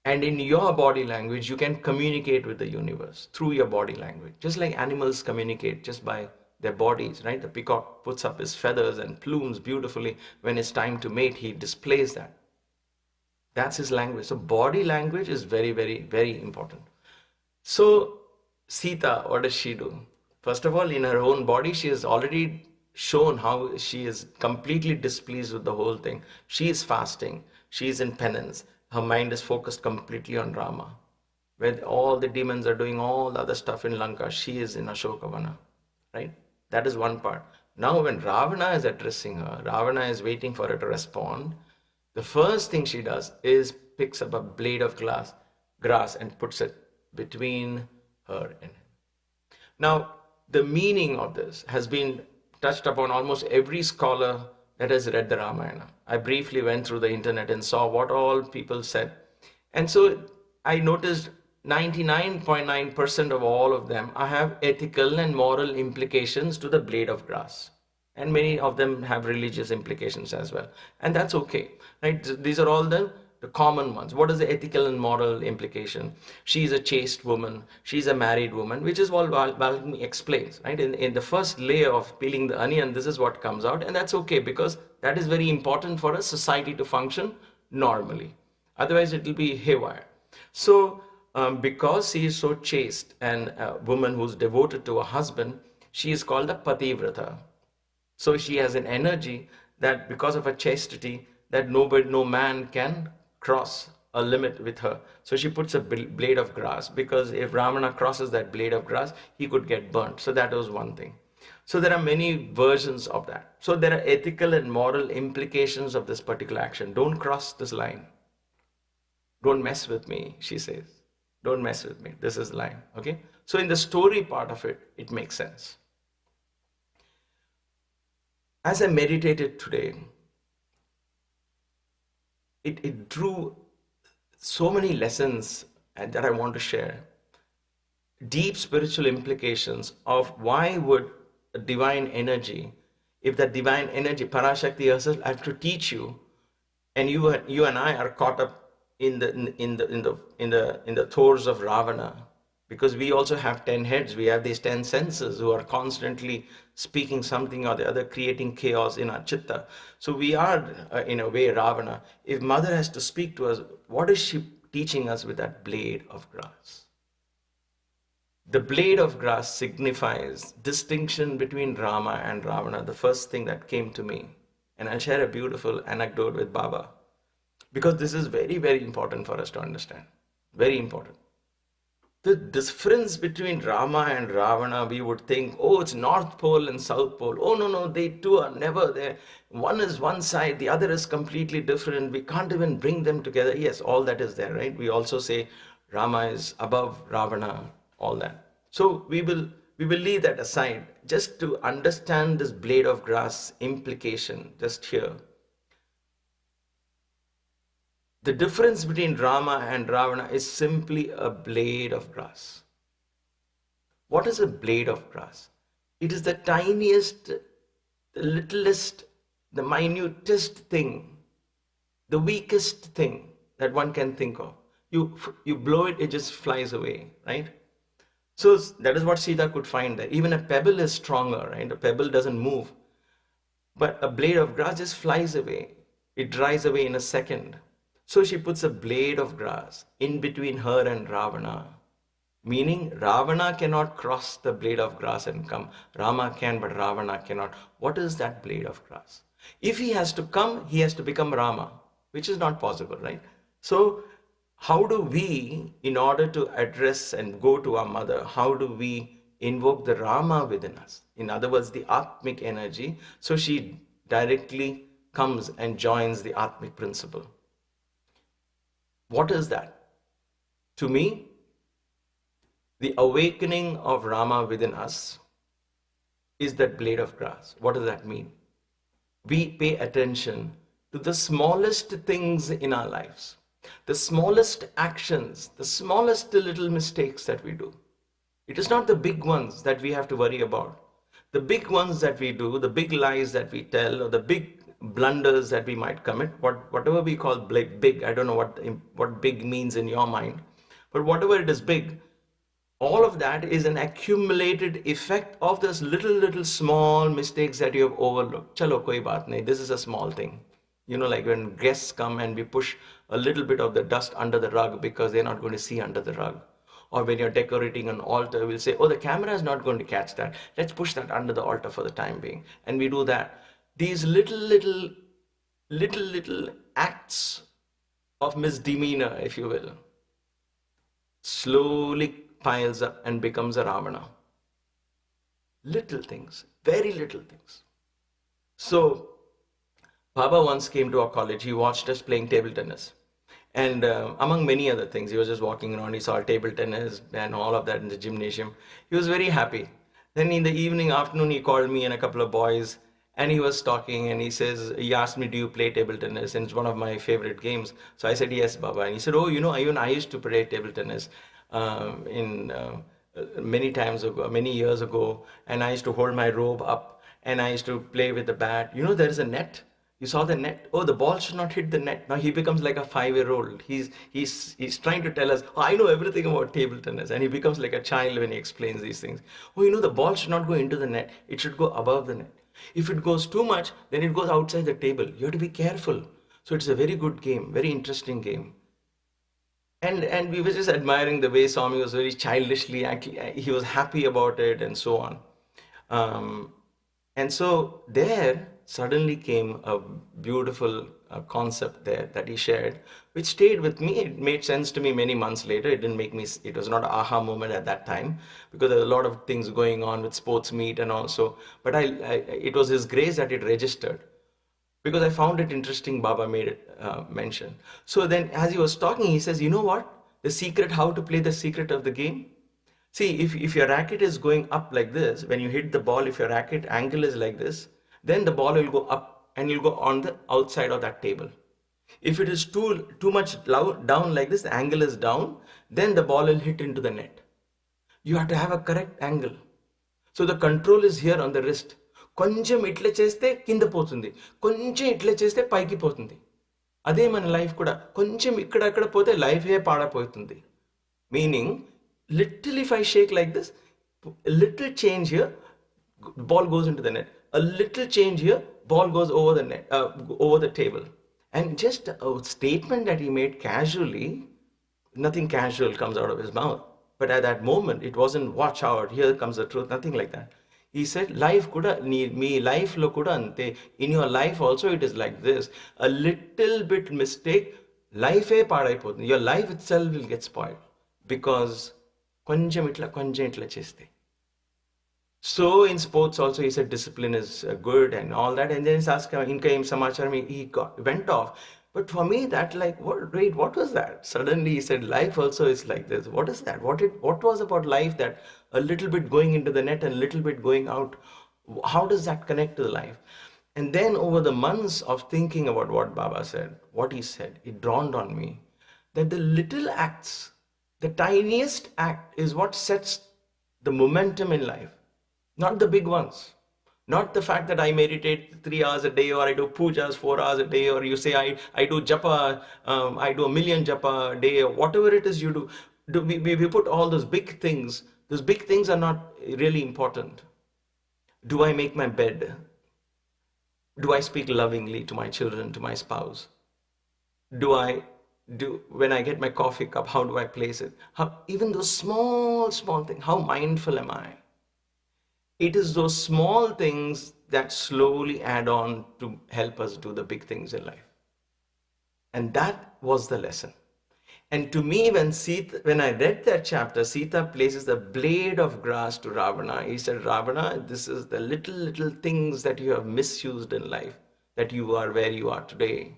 And in your body language, you can communicate with the universe through your body language, just like animals communicate just by their bodies, right? The peacock puts up his feathers and plumes beautifully. When it's time to mate, he displays that. That's his language. So body language is very, very, very important. So Sita, what does she do? First of all, in her own body, she has already shown how she is completely displeased with the whole thing. She is fasting. She is in penance. Her mind is focused completely on Rama. Where all the demons are doing all the other stuff in Lanka, she is in Ashokavana, right? That is one part. Now when Ravana is addressing her, Ravana is waiting for her to respond. The first thing she does is picks up a blade of grass and puts it between her and him. Now, the meaning of this has been touched upon almost every scholar that has read the Ramayana. I briefly went through the internet and saw what all people said. And so I noticed 99.9% of all of them have ethical and moral implications to the blade of grass. And many of them have religious implications as well. And that's okay, right? These are all the common ones. What is the ethical and moral implication? She is a chaste woman. She's a married woman, which is what Valmiki explains, right? In the first layer of peeling the onion, this is what comes out. And that's okay, because that is very important for a society to function normally. Otherwise, it will be haywire. So, because she is so chaste and a woman who's devoted to her husband, she is called a pativrata. So she has an energy that because of her chastity, that no man can cross a limit with her. So she puts a blade of grass, because if Ravana crosses that blade of grass, he could get burnt. So that was one thing. So there are many versions of that. So there are ethical and moral implications of this particular action. Don't cross this line. Don't mess with me, she says. Don't mess with me. This is the line. Okay. So in the story part of it, it makes sense. As I meditated today, it drew so many lessons that I want to share. Deep spiritual implications of why would a divine energy, if that divine energy, Parashakti herself, have to teach you, and you and I are caught up in the throes of Ravana, Because we also have 10 heads, we have these 10 senses who are constantly speaking something or the other, creating chaos in our chitta. So we are, in a way, Ravana. If mother has to speak to us, what is she teaching us with that blade of grass? The blade of grass signifies distinction between Rama and Ravana. The first thing that came to me, and I'll share a beautiful anecdote with Baba, because this is very, very important for us to understand. Very important. The difference between Rama and Ravana, we would think, oh, it's North Pole and South Pole. Oh, no, they two are never there. One is one side, the other is completely different. We can't even bring them together. Yes, all that is there, right? We also say Rama is above Ravana, all that. So we will leave that aside. Just to understand this blade of grass implication, just here. The difference between Rama and Ravana is simply a blade of grass. What is a blade of grass? It is the tiniest, the littlest, the minutest thing, the weakest thing that one can think of. You blow it, it just flies away, right? So that is what Sita could find there. Even a pebble is stronger, right? A pebble doesn't move. But a blade of grass just flies away. It dries away in a second. So she puts a blade of grass in between her and Ravana, meaning Ravana cannot cross the blade of grass and come. Rama can, but Ravana cannot. What is that blade of grass? If he has to come, he has to become Rama, which is not possible, right? So how do we, in order to address and go to our mother, how do we invoke the Rama within us? In other words, the Atmic energy. So she directly comes and joins the Atmic principle. What is that? To me, the awakening of Rama within us is that blade of grass. What does that mean? We pay attention to the smallest things in our lives, the smallest actions, the smallest little mistakes that we do. It is not the big ones that we have to worry about. The big ones that we do, the big lies that we tell, or the big blunders that we might commit, whatever we call big, I don't know what big means in your mind, but whatever it is big, all of that is an accumulated effect of those little small mistakes that you have overlooked. Chalo koi baat nahi, this is a small thing. You know, like when guests come and we push a little bit of the dust under the rug because they're not going to see under the rug. Or when you're decorating an altar, we'll say, oh, the camera is not going to catch that. Let's push that under the altar for the time being. And we do that. These little acts of misdemeanor, if you will, slowly piles up and becomes a Ravana. Little things, very little things. So, Baba once came to our college. He watched us playing table tennis. And among many other things, he was just walking around. He saw table tennis and all of that in the gymnasium. He was very happy. Then in the afternoon, he called me and a couple of boys. And he was talking and he asked me, do you play table tennis? And it's one of my favorite games. So I said, yes, Baba. And he said, oh, you know, even I used to play table tennis many years ago. And I used to hold my robe up and I used to play with the bat. You know, there is a net. You saw the net? Oh, the ball should not hit the net. Now he becomes like a 5-year-old. He's trying to tell us, oh, I know everything about table tennis. And he becomes like a child when he explains these things. Oh, you know, the ball should not go into the net. It should go above the net. If it goes too much, then it goes outside the table. You have to be careful. So it's a very good game, very interesting game. And we were just admiring the way Swami was very childishly, he was happy about it and so on. And so there suddenly came a beautiful concept there that he shared, which stayed with me. It made sense to me many months later. It was not an aha moment at that time because there were a lot of things going on with sports meet and also, but it was his grace that it registered because I found it interesting. Baba made it mention. So then as he was talking, he says, you know what? The secret, how to play the secret of the game? See, if your racket is going up like this, when you hit the ball, if your racket angle is like this, then the ball will go up and you'll go on the outside of that table. If it is too much down like this, the angle is down, then the ball will hit into the net. You have to have a correct angle. So the control is here on the wrist. కొంచెం ఇట్లా చేస్తే కింద పోతుంది, కొంచెం ఇట్లా చేస్తే పైకి పోతుంది. అదే మన లైఫ్ కూడా కొంచెం ఇక్కడక్కడ పోతే లైఫే పాడపోతుంది. Meaning Little if I shake like this, a little change here, ball goes into the net. A little change here, ball goes over the net, over the table. And just a statement that he made casually, nothing casual comes out of his mouth. But at that moment, it wasn't watch out, here comes the truth, nothing like that. He said, life kuda need me, life lo kuda ante. In your life also it is like this. A little bit mistake, life e paadaipotundi. Your life itself will get spoiled. Because konjam itla cheste. So in sports also he said discipline is good and all that. And then he asked him, he went off. But for me, that like, what was that? Suddenly he said, life also is like this. What is that? What was about life that a little bit going into the net and a little bit going out? How does that connect to the life? And then over the months of thinking about what Baba said, what he said, it dawned on me that the little acts, the tiniest act is what sets the momentum in life, not the big ones. Not the fact that I meditate 3 hours a day, or I do pujas 4 hours a day, or you say I do japa, I do 1,000,000 japa a day, or whatever it is you do. We put all those big things. Those big things are not really important. Do I make my bed? Do I speak lovingly to my children, to my spouse? When I get my coffee cup, how do I place it? Even those small things, how mindful am I? It is those small things that slowly add on to help us do the big things in life. And that was the lesson. And to me, when I read that chapter, Sita places the blade of grass to Ravana. He said, Ravana, this is the little things that you have misused in life, that you are where you are today.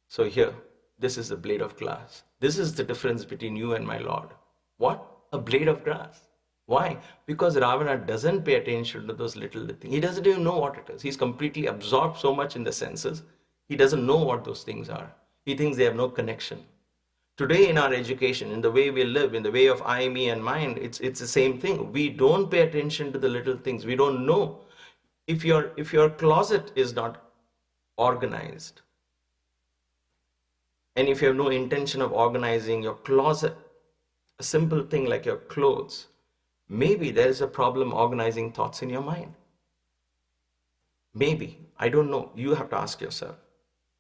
So here, this is the blade of grass. This is the difference between you and my Lord. What? A blade of grass. Why? Because Ravana doesn't pay attention to those little things. He doesn't even know what it is. He's completely absorbed so much in the senses. He doesn't know what those things are. He thinks they have no connection. Today in our education, in the way we live, in the way of I, me and mine, it's the same thing. We don't pay attention to the little things. We don't know. If your closet is not organized, and if you have no intention of organizing your closet, a simple thing like your clothes, maybe there is a problem organizing thoughts in your mind. Maybe. I don't know. You have to ask yourself.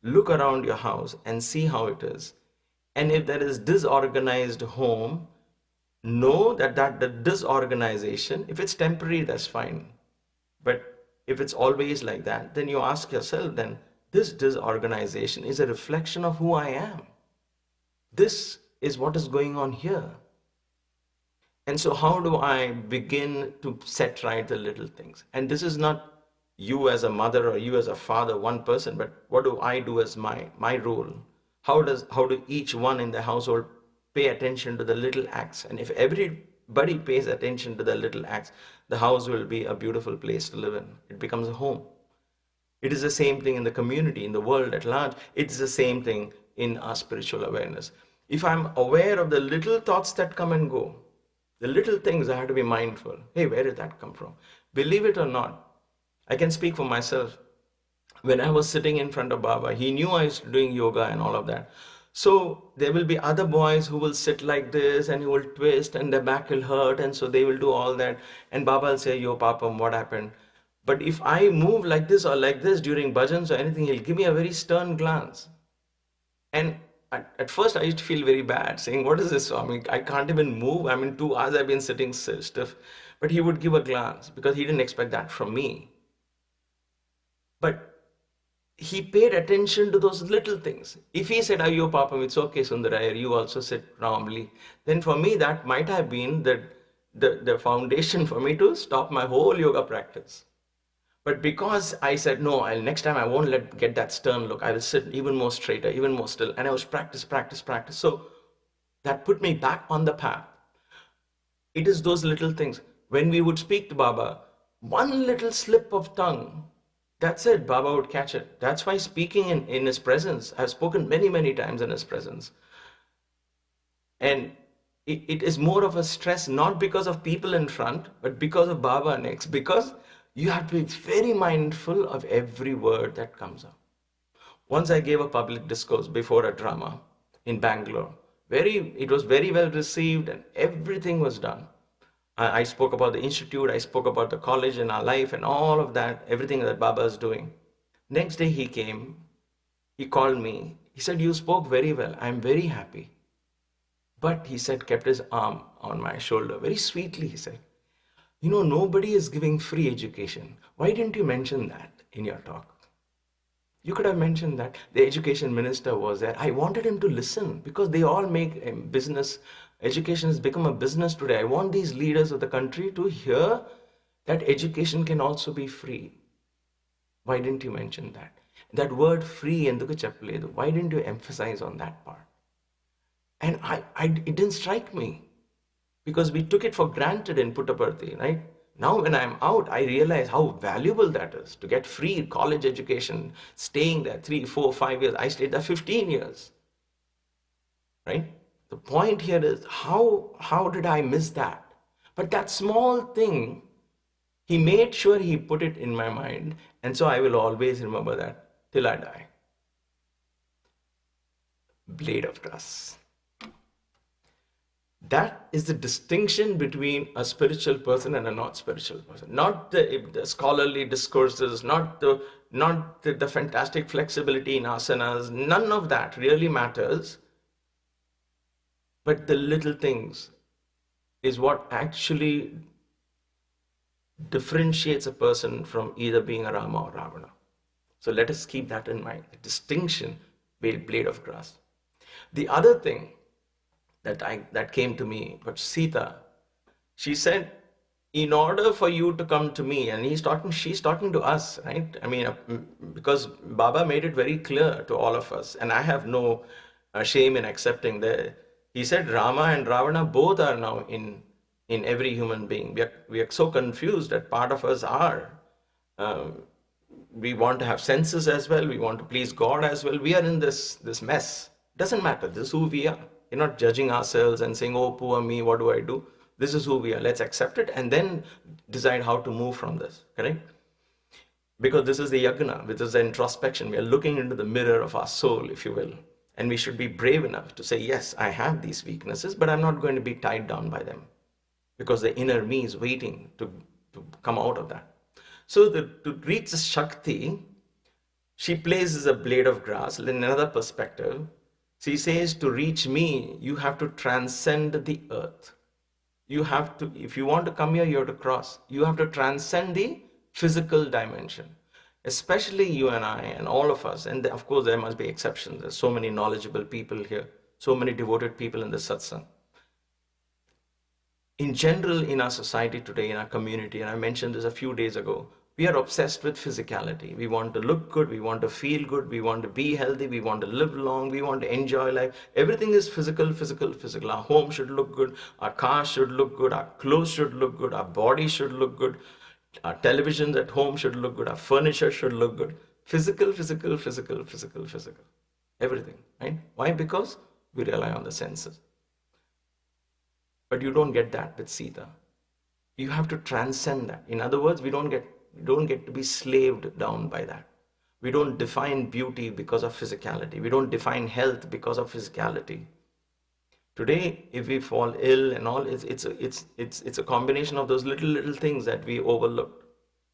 Look around your house and see how it is. And if there is disorganized home, know that the disorganization, if it's temporary, that's fine. But if it's always like that, then you ask yourself, then this disorganization is a reflection of who I am. This is what is going on here. And so how do I begin to set right the little things? And this is not you as a mother or you as a father, one person, but what do I do as my role? How do each one in the household pay attention to the little acts? And if everybody pays attention to the little acts, the house will be a beautiful place to live in. It becomes a home. It is the same thing in the community, in the world at large. It's the same thing in our spiritual awareness. If I'm aware of the little thoughts that come and go, the little things, I have to be mindful. Hey, where did that come from? Believe it or not, I can speak for myself. When I was sitting in front of Baba, he knew I was doing yoga and all of that. So there will be other boys who will sit like this and he will twist and their back will hurt, and so they will do all that. And Baba will say, yo, Papa, what happened? But if I move like this or like this during bhajans or anything, he'll give me a very stern glance. And at first I used to feel very bad, saying, what is this? I can't even move. 2 hours I've been sitting stiff. But he would give a glance because he didn't expect that from me. But he paid attention to those little things. If he said, "Ayo, Papa, it's okay, Sundara, you also sit calmly," then for me that might have been the foundation for me to stop my whole yoga practice. But because I said, no, next time I won't get that stern look. I will sit even more straighter, even more still. And I was practice. So that put me back on the path. It is those little things. When we would speak to Baba, one little slip of tongue, that's it, Baba would catch it. That's why speaking in his presence, I've spoken many, many times in his presence. And it is more of a stress, not because of people in front, but because of Baba next. Because you have to be very mindful of every word that comes out. Once I gave a public discourse before a drama in Bangalore. It was very well received and everything was done. I spoke about the institute, I spoke about the college in our life and all of that, everything that Baba is doing. Next day he came, he called me, he said, you spoke very well, I'm very happy. But he said, kept his arm on my shoulder, very sweetly he said, you know, nobody is giving free education. Why didn't you mention that in your talk? You could have mentioned that. The education minister was there. I wanted him to listen because they all make a business. Education has become a business today. I want these leaders of the country to hear that education can also be free. Why didn't you mention that? That word free, why didn't you emphasize on that part? And it didn't strike me because we took it for granted in Puttaparthi, right? Now when I'm out, I realize how valuable that is to get free college education, staying there 3, 4, 5 years. I stayed there 15 years, right? The point here is how did I miss that? But that small thing, he made sure he put it in my mind. And so I will always remember that till I die. Blade of grass. That is the distinction between a spiritual person and a not spiritual person. Not the scholarly discourses, not the fantastic flexibility in asanas. None of that really matters. But the little things is what actually differentiates a person from either being a Rama or Ravana. So let us keep that in mind. The distinction, blade of grass. The other thing that came to me, but Sita, she said, in order for you to come to me, and she's talking to us, right? I mean, because Baba made it very clear to all of us, and I have no shame in accepting that. He said Rama and Ravana both are now in every human being. We are so confused that part of us are. We want to have senses as well. We want to please God as well. We are in this mess. Doesn't matter. This is who we are. We're not judging ourselves and saying, oh, poor me, what do I do? This is who we are. Let's accept it and then decide how to move from this. Correct? Because this is the yagna, which is the introspection. We are looking into the mirror of our soul, if you will. And we should be brave enough to say, yes, I have these weaknesses, but I'm not going to be tied down by them. Because the inner me is waiting to come out of that. So to reach the Shakti, she places a blade of grass in another perspective. She says, to reach me, you have to transcend the earth. You have to, if you want to come here, you have to cross. You have to transcend the physical dimension. Especially you and I and all of us. And of course, there must be exceptions. There's so many knowledgeable people here. So many devoted people in the satsang. In general, in our society today, in our community, and I mentioned this a few days ago, we are obsessed with physicality. We want to look good, we want to feel good, we want to be healthy, we want to live long, we want to enjoy life. Everything is physical, physical, physical. Our home should look good, our car should look good, our clothes should look good, our body should look good, our televisions at home should look good, our furniture should look good. Physical, physical, physical, physical, physical. Everything, right? Why? Because we rely on the senses. But you don't get that with Sita. You have to transcend that. In other words, we don't get to be slaved down by that. We don't define beauty because of physicality. We don't define health because of physicality. Today, if we fall ill and all, it's a combination of those little things that we overlooked,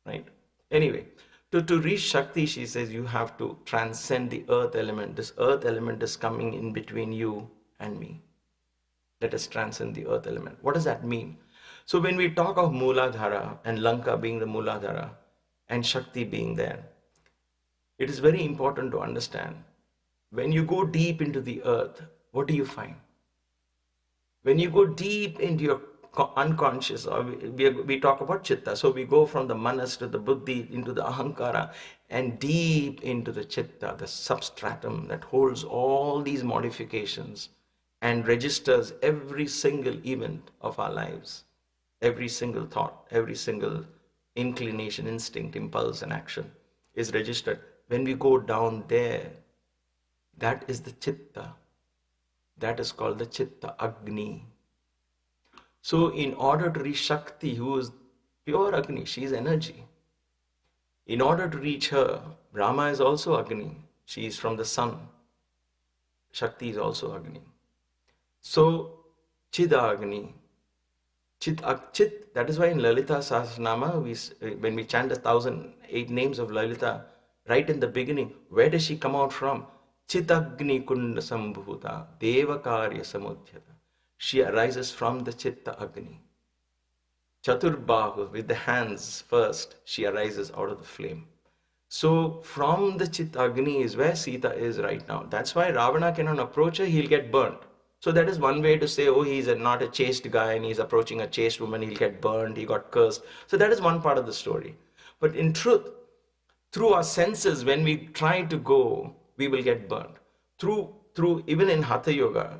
right? Anyway, to reach Shakti, she says, you have to transcend the earth element. This earth element is coming in between you and me. Let us transcend the earth element. What does that mean? So when we talk of Mooladhara and Lanka being the Mooladhara and Shakti being there, it is very important to understand. When you go deep into the earth, what do you find? When you go deep into your unconscious, or we talk about Chitta, so we go from the Manas to the Buddhi into the Ahankara and deep into the Chitta, the substratum that holds all these modifications and registers every single event of our lives. Every single thought, every single inclination, instinct, impulse, and action is registered. When we go down there, that is the Chitta. That is called the Chitta, Agni. So in order to reach Shakti, who is pure Agni, she is energy. In order to reach her, Brahma is also Agni. She is from the sun. Shakti is also Agni. So, Chidagni. Chit, that is why in Lalita Sahasranama, when we chant 1,008 names of Lalita, right in the beginning, where does she come out from? Chitagni Kunda Sambhuta, Devakarya Samudhyata. She arises from the Chitta Agni. Chaturbahu, with the hands first, she arises out of the flame. So from the Chitta Agni is where Sita is right now. That's why Ravana cannot approach her, he'll get burnt. So that is one way to say, oh, he's not a chaste guy and he's approaching a chaste woman, he'll get burned, he got cursed. So that is one part of the story. But in truth, through our senses, when we try to go, we will get burned. Through even in Hatha Yoga,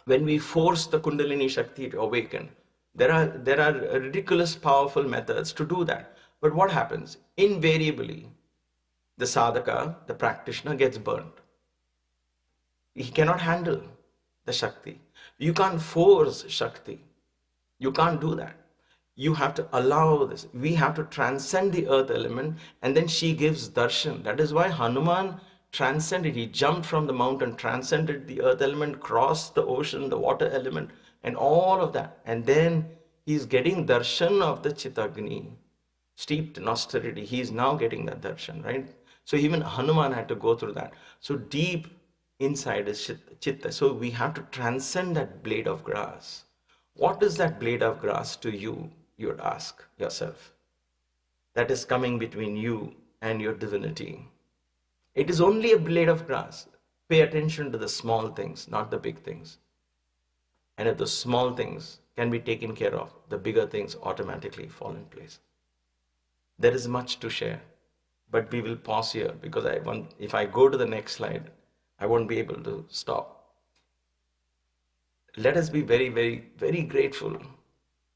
when we force the Kundalini Shakti to awaken, there are ridiculous powerful methods to do that. But what happens? Invariably, the sadhaka, the practitioner, gets burned. He cannot handle the Shakti. You can't force Shakti. You can't do that. You have to allow this. We have to transcend the earth element, and then she gives darshan. That is why Hanuman transcended. He jumped from the mountain, transcended the earth element, crossed the ocean, the water element, and all of that. And then he's getting darshan of the Chittagni, steeped in austerity. He's now getting that darshan, right? So even Hanuman had to go through that. So deep inside is Chitta. So we have to transcend that blade of grass. What is that blade of grass to you? You would ask yourself. That is coming between you and your divinity. It is only a blade of grass. Pay attention to the small things, not the big things. And if the small things can be taken care of, the bigger things automatically fall in place. There is much to share, but we will pause here because if I go to the next slide, I won't be able to stop. Let us be very, very, very grateful to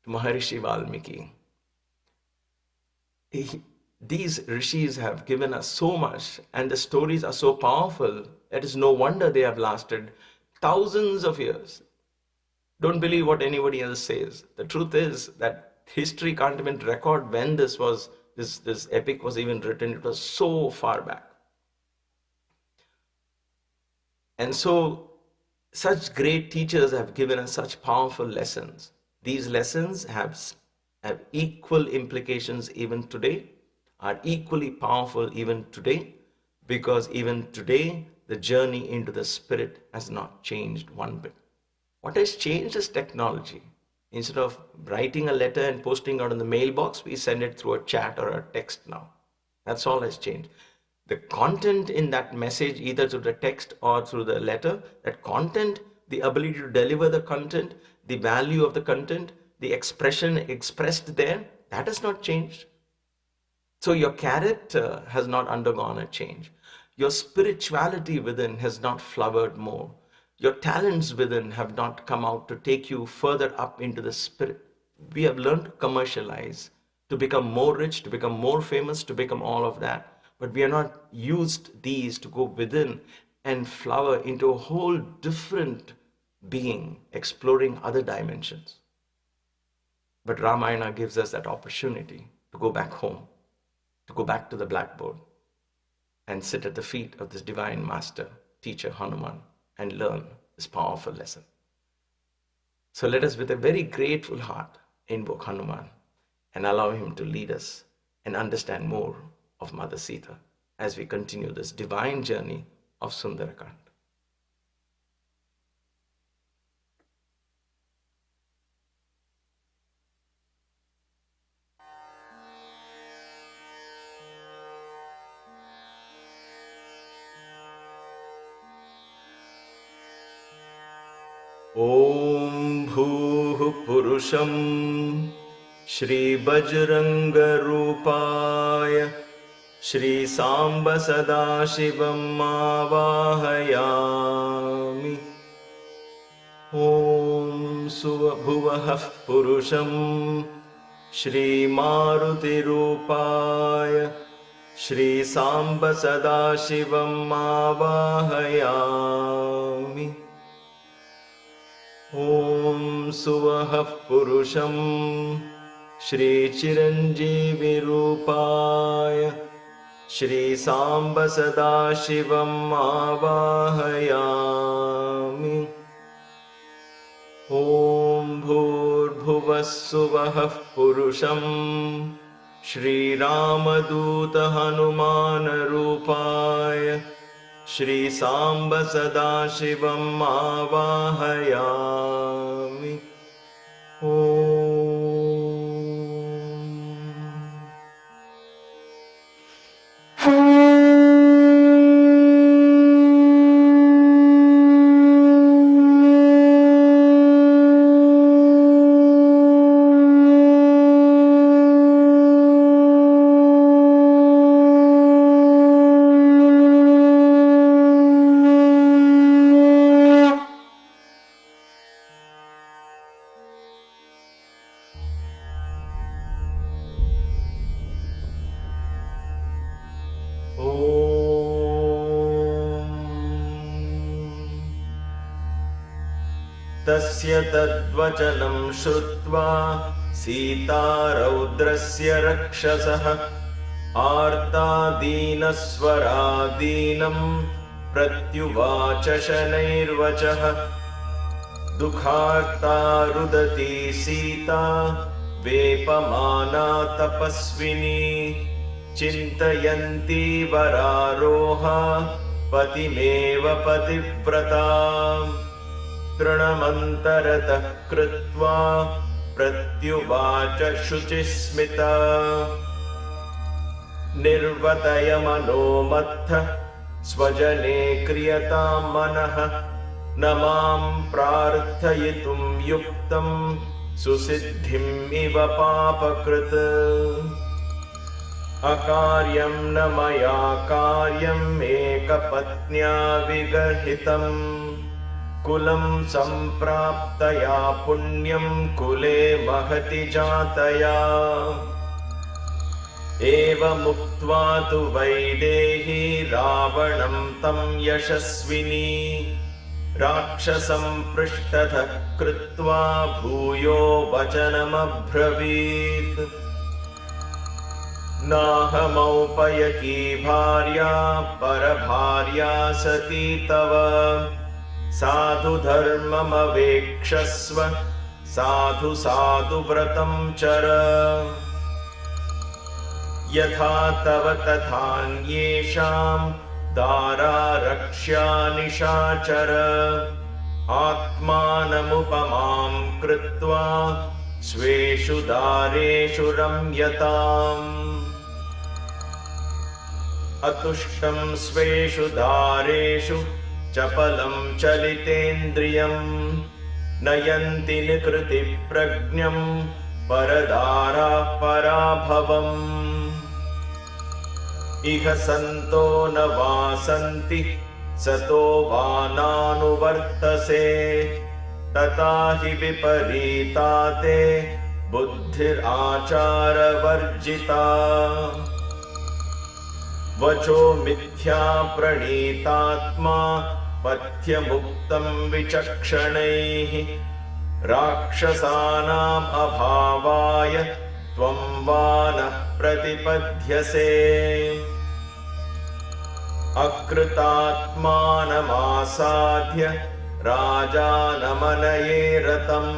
Maharishi Valmiki. These rishis have given us so much, and the stories are so powerful. It is no wonder they have lasted thousands of years. Don't believe what anybody else says. The truth is that history can't even record when this epic was even written. It was so far back. And so such great teachers have given us such powerful lessons. These lessons have equal implications even today, are equally powerful even today, because even today the journey into the spirit has not changed one bit. What has changed is technology. Instead of writing a letter and posting out in the mailbox, we send it through a chat or a text now. That's all has changed. The content in that message, either through the text or through the letter, that content, the ability to deliver the content, the value of the content, the expression expressed there, that has not changed. So your character has not undergone a change. Your spirituality within has not flowered more. Your talents within have not come out to take you further up into the spirit. We have learned to commercialize, to become more rich, to become more famous, to become all of that. But we are not used these to go within and flower into a whole different being, exploring other dimensions. But Ramayana gives us that opportunity to go back home, to go back to the blackboard and sit at the feet of this divine master, teacher Hanuman, and learn this powerful lesson. So let us, with a very grateful heart, invoke Hanuman and allow him to lead us and understand more of Mother Sita as we continue this divine journey of Sundarakand. ॐ भूः पुरुषं श्रीबजरङ्गरूपाय श्रीसाम्ब सदाशिवम् आवाहयामि। ॐ सुभुवः पुरुषं श्रीमारुतिरूपाय श्रीसाम्ब सदाशिवम् आवाहयामि। ॐ सुवः पुरुषं श्रीचिरञ्जीविरूपाय श्रीसाम्ब सदाशिवम् आवाहयामि। ॐ भूर्भुवः स्वः पुरुषं श्रीरामदूत हनुमानरूपाय श्रीसाम्ब सदाशिवम् आवाहयामि। ॐ तस्य तद्वचनं श्रुत्वा सीता रौद्रस्य रक्षसः आर्तादीनस्वरादीनं प्रत्युवाच शनैर्वचः। दुःखार्ता रुदती सीता वेपमाना तपस्विनी चिन्तयन्ती वरारोहा पतिमेव पतिव्रता। तृणमन्तरतः कृत्वा प्रत्युवाच शुचिस्मिता। निर्वतय मनोमत्थः स्वजने क्रियतां मनः न मां प्रार्थयितुं युक्तं सुसिद्धिम् इव पापकृत्। अकार्यं न मया कार्यम् एकपत्न्या विगर्हितम् कुलं सम्प्राप्तया पुण्यं कुले महति जातया। एवमुक्त्वा तु वैदेही रावणं तं यशस्विनी राक्षसं पृष्ठतः कृत्वा भूयो वचनमब्रवीत्। नाहमौपयकी भार्या परभार्या सती तव साधु धर्ममवेक्षस्व साधु साधु व्रतं चर। यथा तव तथान्येषां दारा रक्ष्या निशाचर। आत्मानमुपमां कृत्वा स्वेषु दारेषु रम्यताम्। अतुष्टं स्वेषु दारेषु चपलं चलितेन्द्रियं नयन्ति निकृतिप्रज्ञं परदारा पराभवम्। इह सन्तो न वासन्ति सतो वा नानुवर्तसे तथा हि विपरीता ते बुद्धिराचारवर्जिता। वचो मिथ्या प्रणीतात्मा पथ्यमुक्तं विचक्षणैः राक्षसानाम् अभावाय त्वं वा न प्रतिपद्यसे। अकृतात्मानमासाध्य राजानमनये रतम्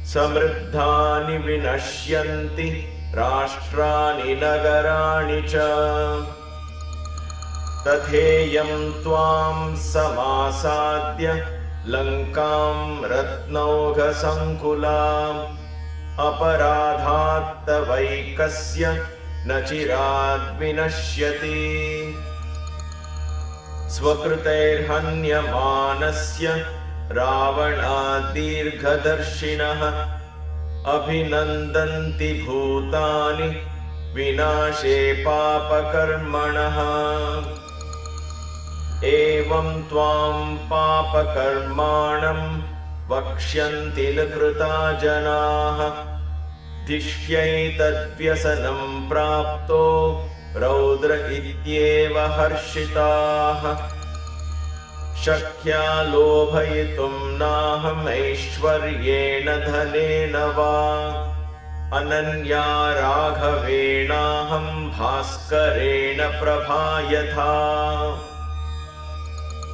समृद्धानि विनश्यन्ति राष्ट्राणि नगराणि च। तथेयं त्वां समासाद्य लङ्कां रत्नौघसङ्कुलाम् अपराधात्तवैकस्य न चिराद्विनश्यति। स्वकृतैर्हन्यमानस्य रावणादीर्घदर्शिनः अभिनन्दन्ति भूतानि विनाशे पापकर्मणः। एवं त्वां पापकर्माणं वक्ष्यन्ति न कृता जनाः। धिष्यैतद्व्यसनं प्राप्तो रौद्र इत्येव हर्षिताः। शक्या लोभयितुं नाहमैश्वर्येण धनेन वा अनन्या राघवेणाहं भास्करेण प्रभा यथा।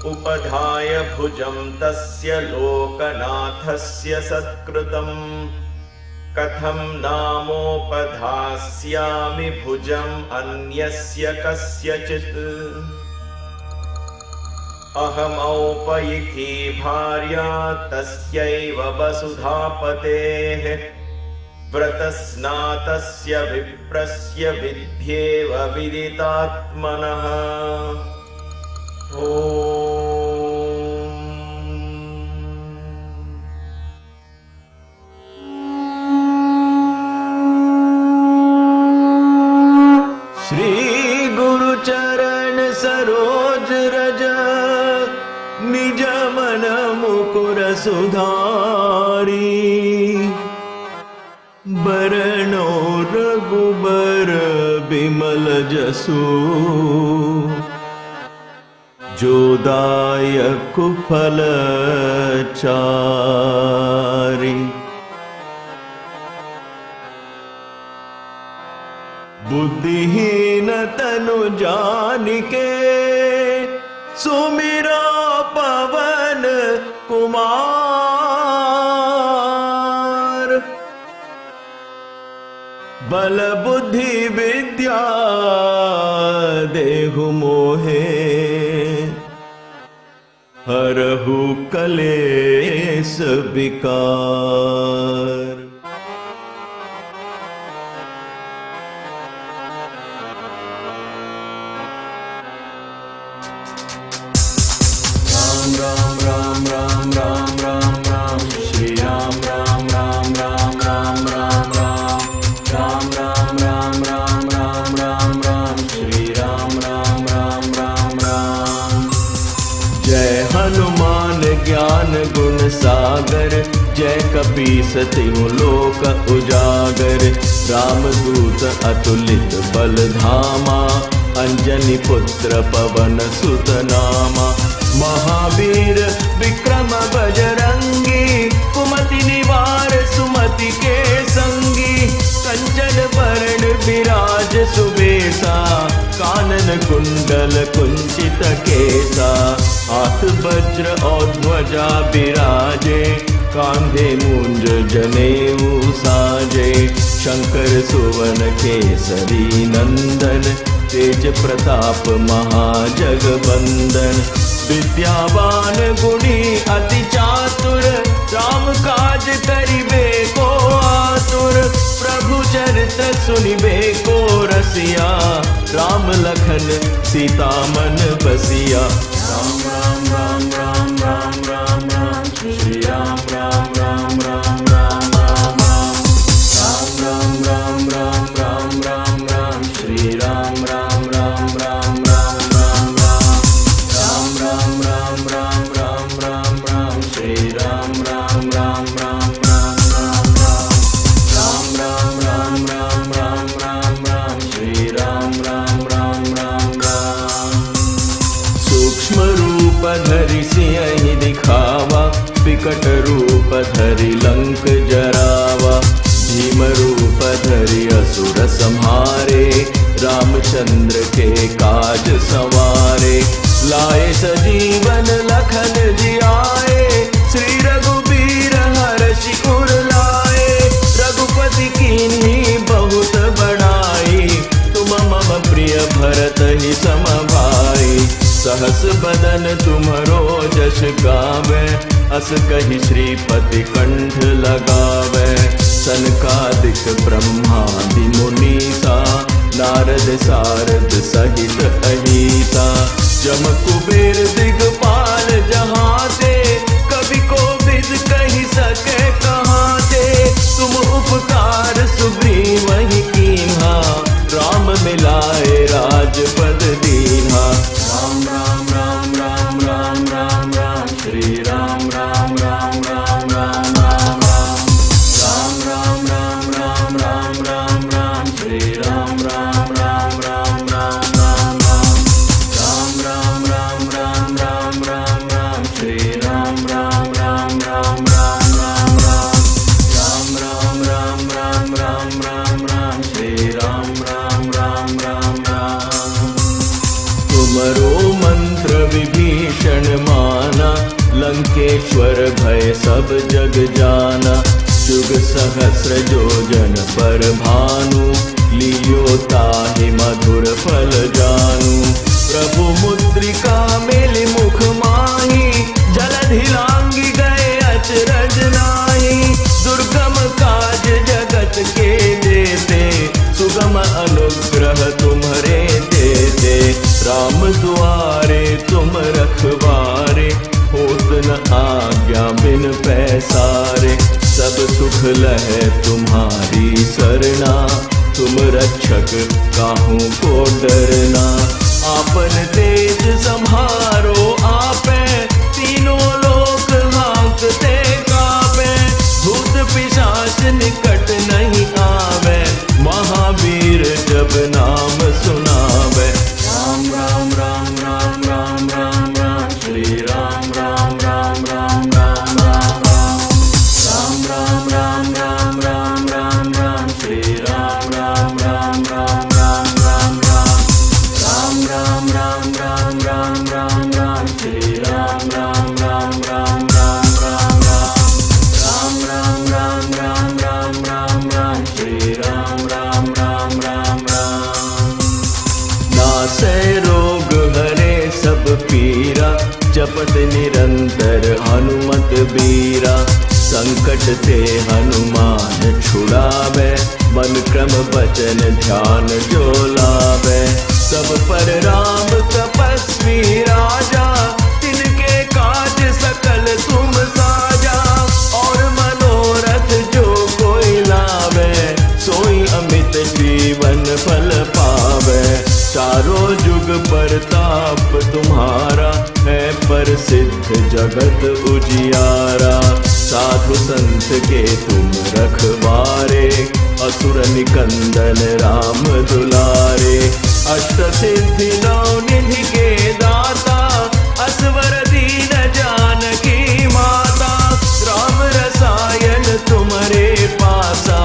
उपधाय भुजं तस्य लोकनाथस्य सत्कृतम् कथं नामोपधास्यामि भुजम् अन्यस्य कस्यचित् अहमौपयिथी भार्या तस्यैव वसुधापतेः व्रतस्नातस्य विप्रस्य विद्येव विदितात्मनः श्री गुरु चरण सरोज रज निज मन मुकुर सुधारी बरनो रघुबर बिमल जसु जोदायक फल चारि बुद्धिहीन तनु जानिके सुमिरो पवन कुमार बल बुद्धि विद्या देहु मोहे हरहु कलेश विकार राम राम राम राम राम राम श्री राम राम राम राम राम राम राम राम राम राम राम राम राम श्री राम राम राम राम राम जय हनुमान ज्ञान गुण सागर जय कपीस तिहु लोक उजागर रामदूत अतुलित बल धामा अंजनी पुत्र पवन सुत नामा महावीर विक्रम बजरंगी कुमति निवार सुमति के संगी कंचन वरण विराज सुबेसा कानन कुंडल कुंचित केसा हाथ वज्र और ध्वजा विराजे कांधे मूंज जनेऊ साजे शंकर सुवन केसरी नंदन तेज प्रताप महाजगवंदन विद्यावान गुणी अति चातुर राम काज करिबे को आतुर प्रभु चरित सुनिबे को रसिया राम लखन सीता मन बसिया राम राम राम राम राम राम राम श्री राम राम राम राम राम राम राम राम राम राम राम राम श्री राम राम राम राम राम राम राम राम राम राम राम राम श्री राम राम राम राम राम राम राम राम राम राम राम राम श्री राम राम राम राम राम सूक्ष्म रूप धरि सियहि दिखावा विकट रूप धरि लंक जरावा भीम रूप धरि असुर संहारे रामचंद्र के काज सवारे लाए सजीवन लखन जियाए श्री रघुबीर हर्षि उर लाए रघुपति कीन्ही बहुत बड़ाई तुम मम प्रिय भरत ही सम भाई सहस बदन तुम्हरो जश गावे अस कहि श्रीपति कंठ लगावे सनकादिक ब्रह्मादि मुनीसा नारद सारद सहित अहिसा जम कुबेर दिगपाल जहाँ ते कवि को विद कही सके कहाँ ते तुम उपकार सुग्रीव ही कीन्हा राम मिलाए राजपद दीन्हा राम राम राम राम राम राम राम श्री राम राम राम राम राम राम राम राम राम राम राम राम राम श्री राम राम राम राम राम राम तुमरो मंत्र विभीषण माना, लंकेश्वर भय सब जग जाना। जुग सहस्र योजन पर भानु, लियो ताहि मधुर फल जानू। प्रभु मुद्रिका मेलि मुख माही, जलधि लांघि गए अचरज नाहि। दुर्गम काज जगत के देते, सुगम अनुग्रह तुम्हरे देते। राम दुआरे तुम रखवारे, होत न आज्ञा बिन पैसारे। सब सुख लहे तुम्हारी सरना, तुम रक्षक काहू को डरना। आपन तेज सम्हारो आपे, तीनों लोक हांकते कापे। भूत पिशाच निकट नहीं आवे, महावीर जब नाम सुनावे। राम राम राम राम राम राम राम, श्री राम राम राम राम राम राम राम राम राम राम राम राम राम, श्री राम राम राम राम राम राम राम राम राम राम राम राम राम, श्री राम राम राम राम राम राम राम राम राम राम राम राम राम, श्री राम राम राम राम राम। नासै रोग हरे सब पीरा, जपत निरंतर हनुमत बीरा। संकट ते हनुमान छुड़ावे, मन क्रम वचन ध्यान जो लावे। सब पर राम तपस्वी राजा, तिनके काज सकल तुम साजा। और मनोरथ जो कोई लावे, सोई अमित जीवन फल पावे। चारों जुग परताप तुम्हारा, है प्रसिद्ध जगत उजियारा। साधु संत के तुम रखवारे, असुर निकंदन राम दुलारे। अष्ट सिद्धि नौ निधि के दाता, असवर दीन जानकी माता। राम रसायन तुम्हारे पासा,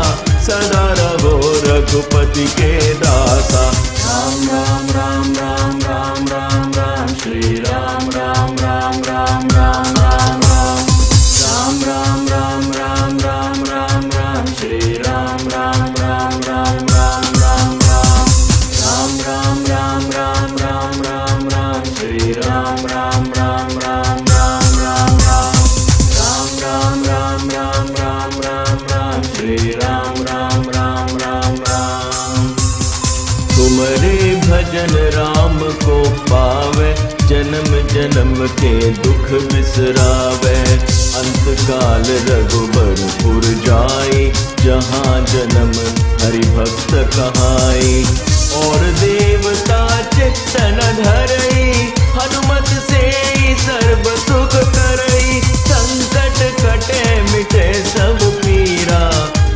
सदा रहो रघुपति के दासा। राम राम राम राम राम राम राम, श्री राम राम राम राम राम राम राम राम राम राम राम राम राम, श्री राम राम राम राम राम राम राम राम राम राम राम राम, श्री राम राम राम राम राम राम राम राम राम राम राम राम, श्री राम राम राम राम राम। तुम्हारे भजन राम को पावे, जन्म जन्म के दुख बिसरावे। अंत काल रघुबरपुर जाई, जहाँ जन्म हरि भक्त कहाई। और देवता चित्तन धरई, हनुमत से सर्व सुख करई। संकट कटे मिटे सब पीरा,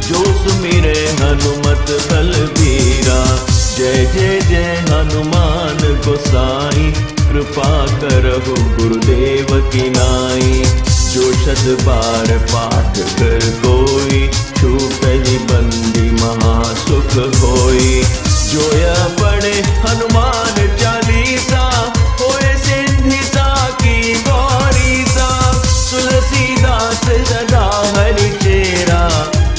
जो सुमिरे हनुमत बलबीरा। जय जय जय हनुमान गोसाई, कृपा करहु गुरुदेव की नाई। जो शत बार पाठ कर कोई, छूटहि बंदी महासुख होई। जो यह पढ़े हनुमान चालीसा, होए सिद्धि साकी गौरीसा। तुलसीदास सदा हरि चेरा,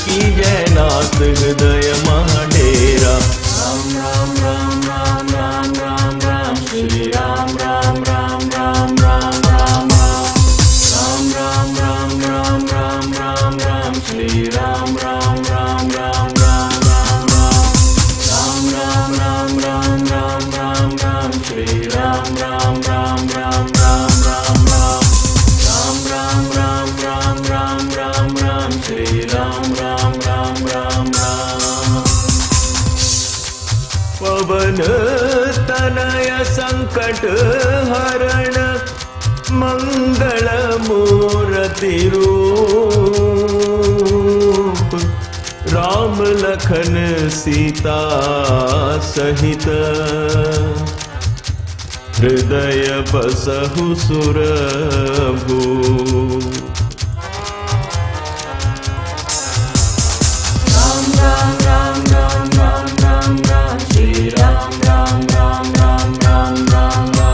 कीजय नाथ हृदय महाडेरा। राम राम राम राम राम राम राम, श्री राम राम राम राम राम राम राम राम राम राम राम राम, श्री राम राम राम राम राम राम राम राम राम राम राम, श्री राम राम राम राम राम राम राम राम राम राम राम राम, श्री राम राम राम राम राम। पवन तनय संकट हरण, मंगल मूर्ति रूप। राम लखन सीता सहित, हृदय बसहु सुरभूप। राम राम राम राम राम राम राम, श्री राम राम राम राम राम राम राम।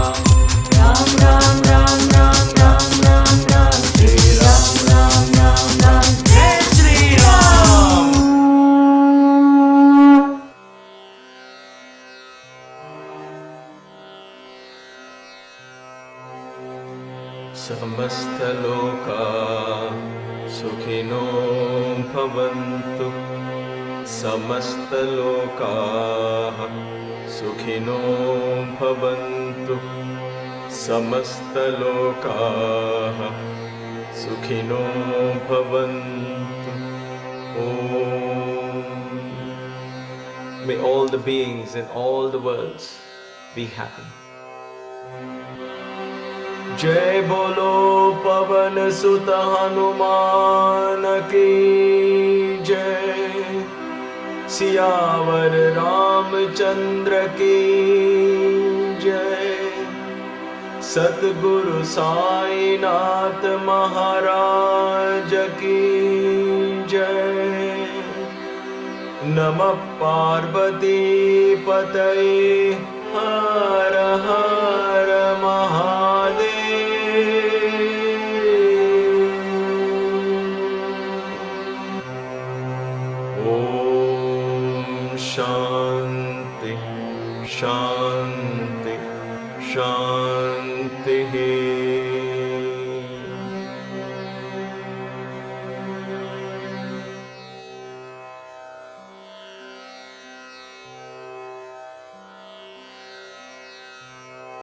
समस्तलोका सुखिनो भवन्तु समस्तलोकाः सुखिनो भवन्तु समस्तलोकाः सुखिनो भवन्तु Om. May all the beings in all the worlds be happy. जय बोलो पवन सुत हनुमान की जय, सियावर रामचंद्र की जय, सतगुरु साईनाथ महाराज की जय। नमः पार्वती पतये हर हर महादेव। ओम शांति शांति शांति।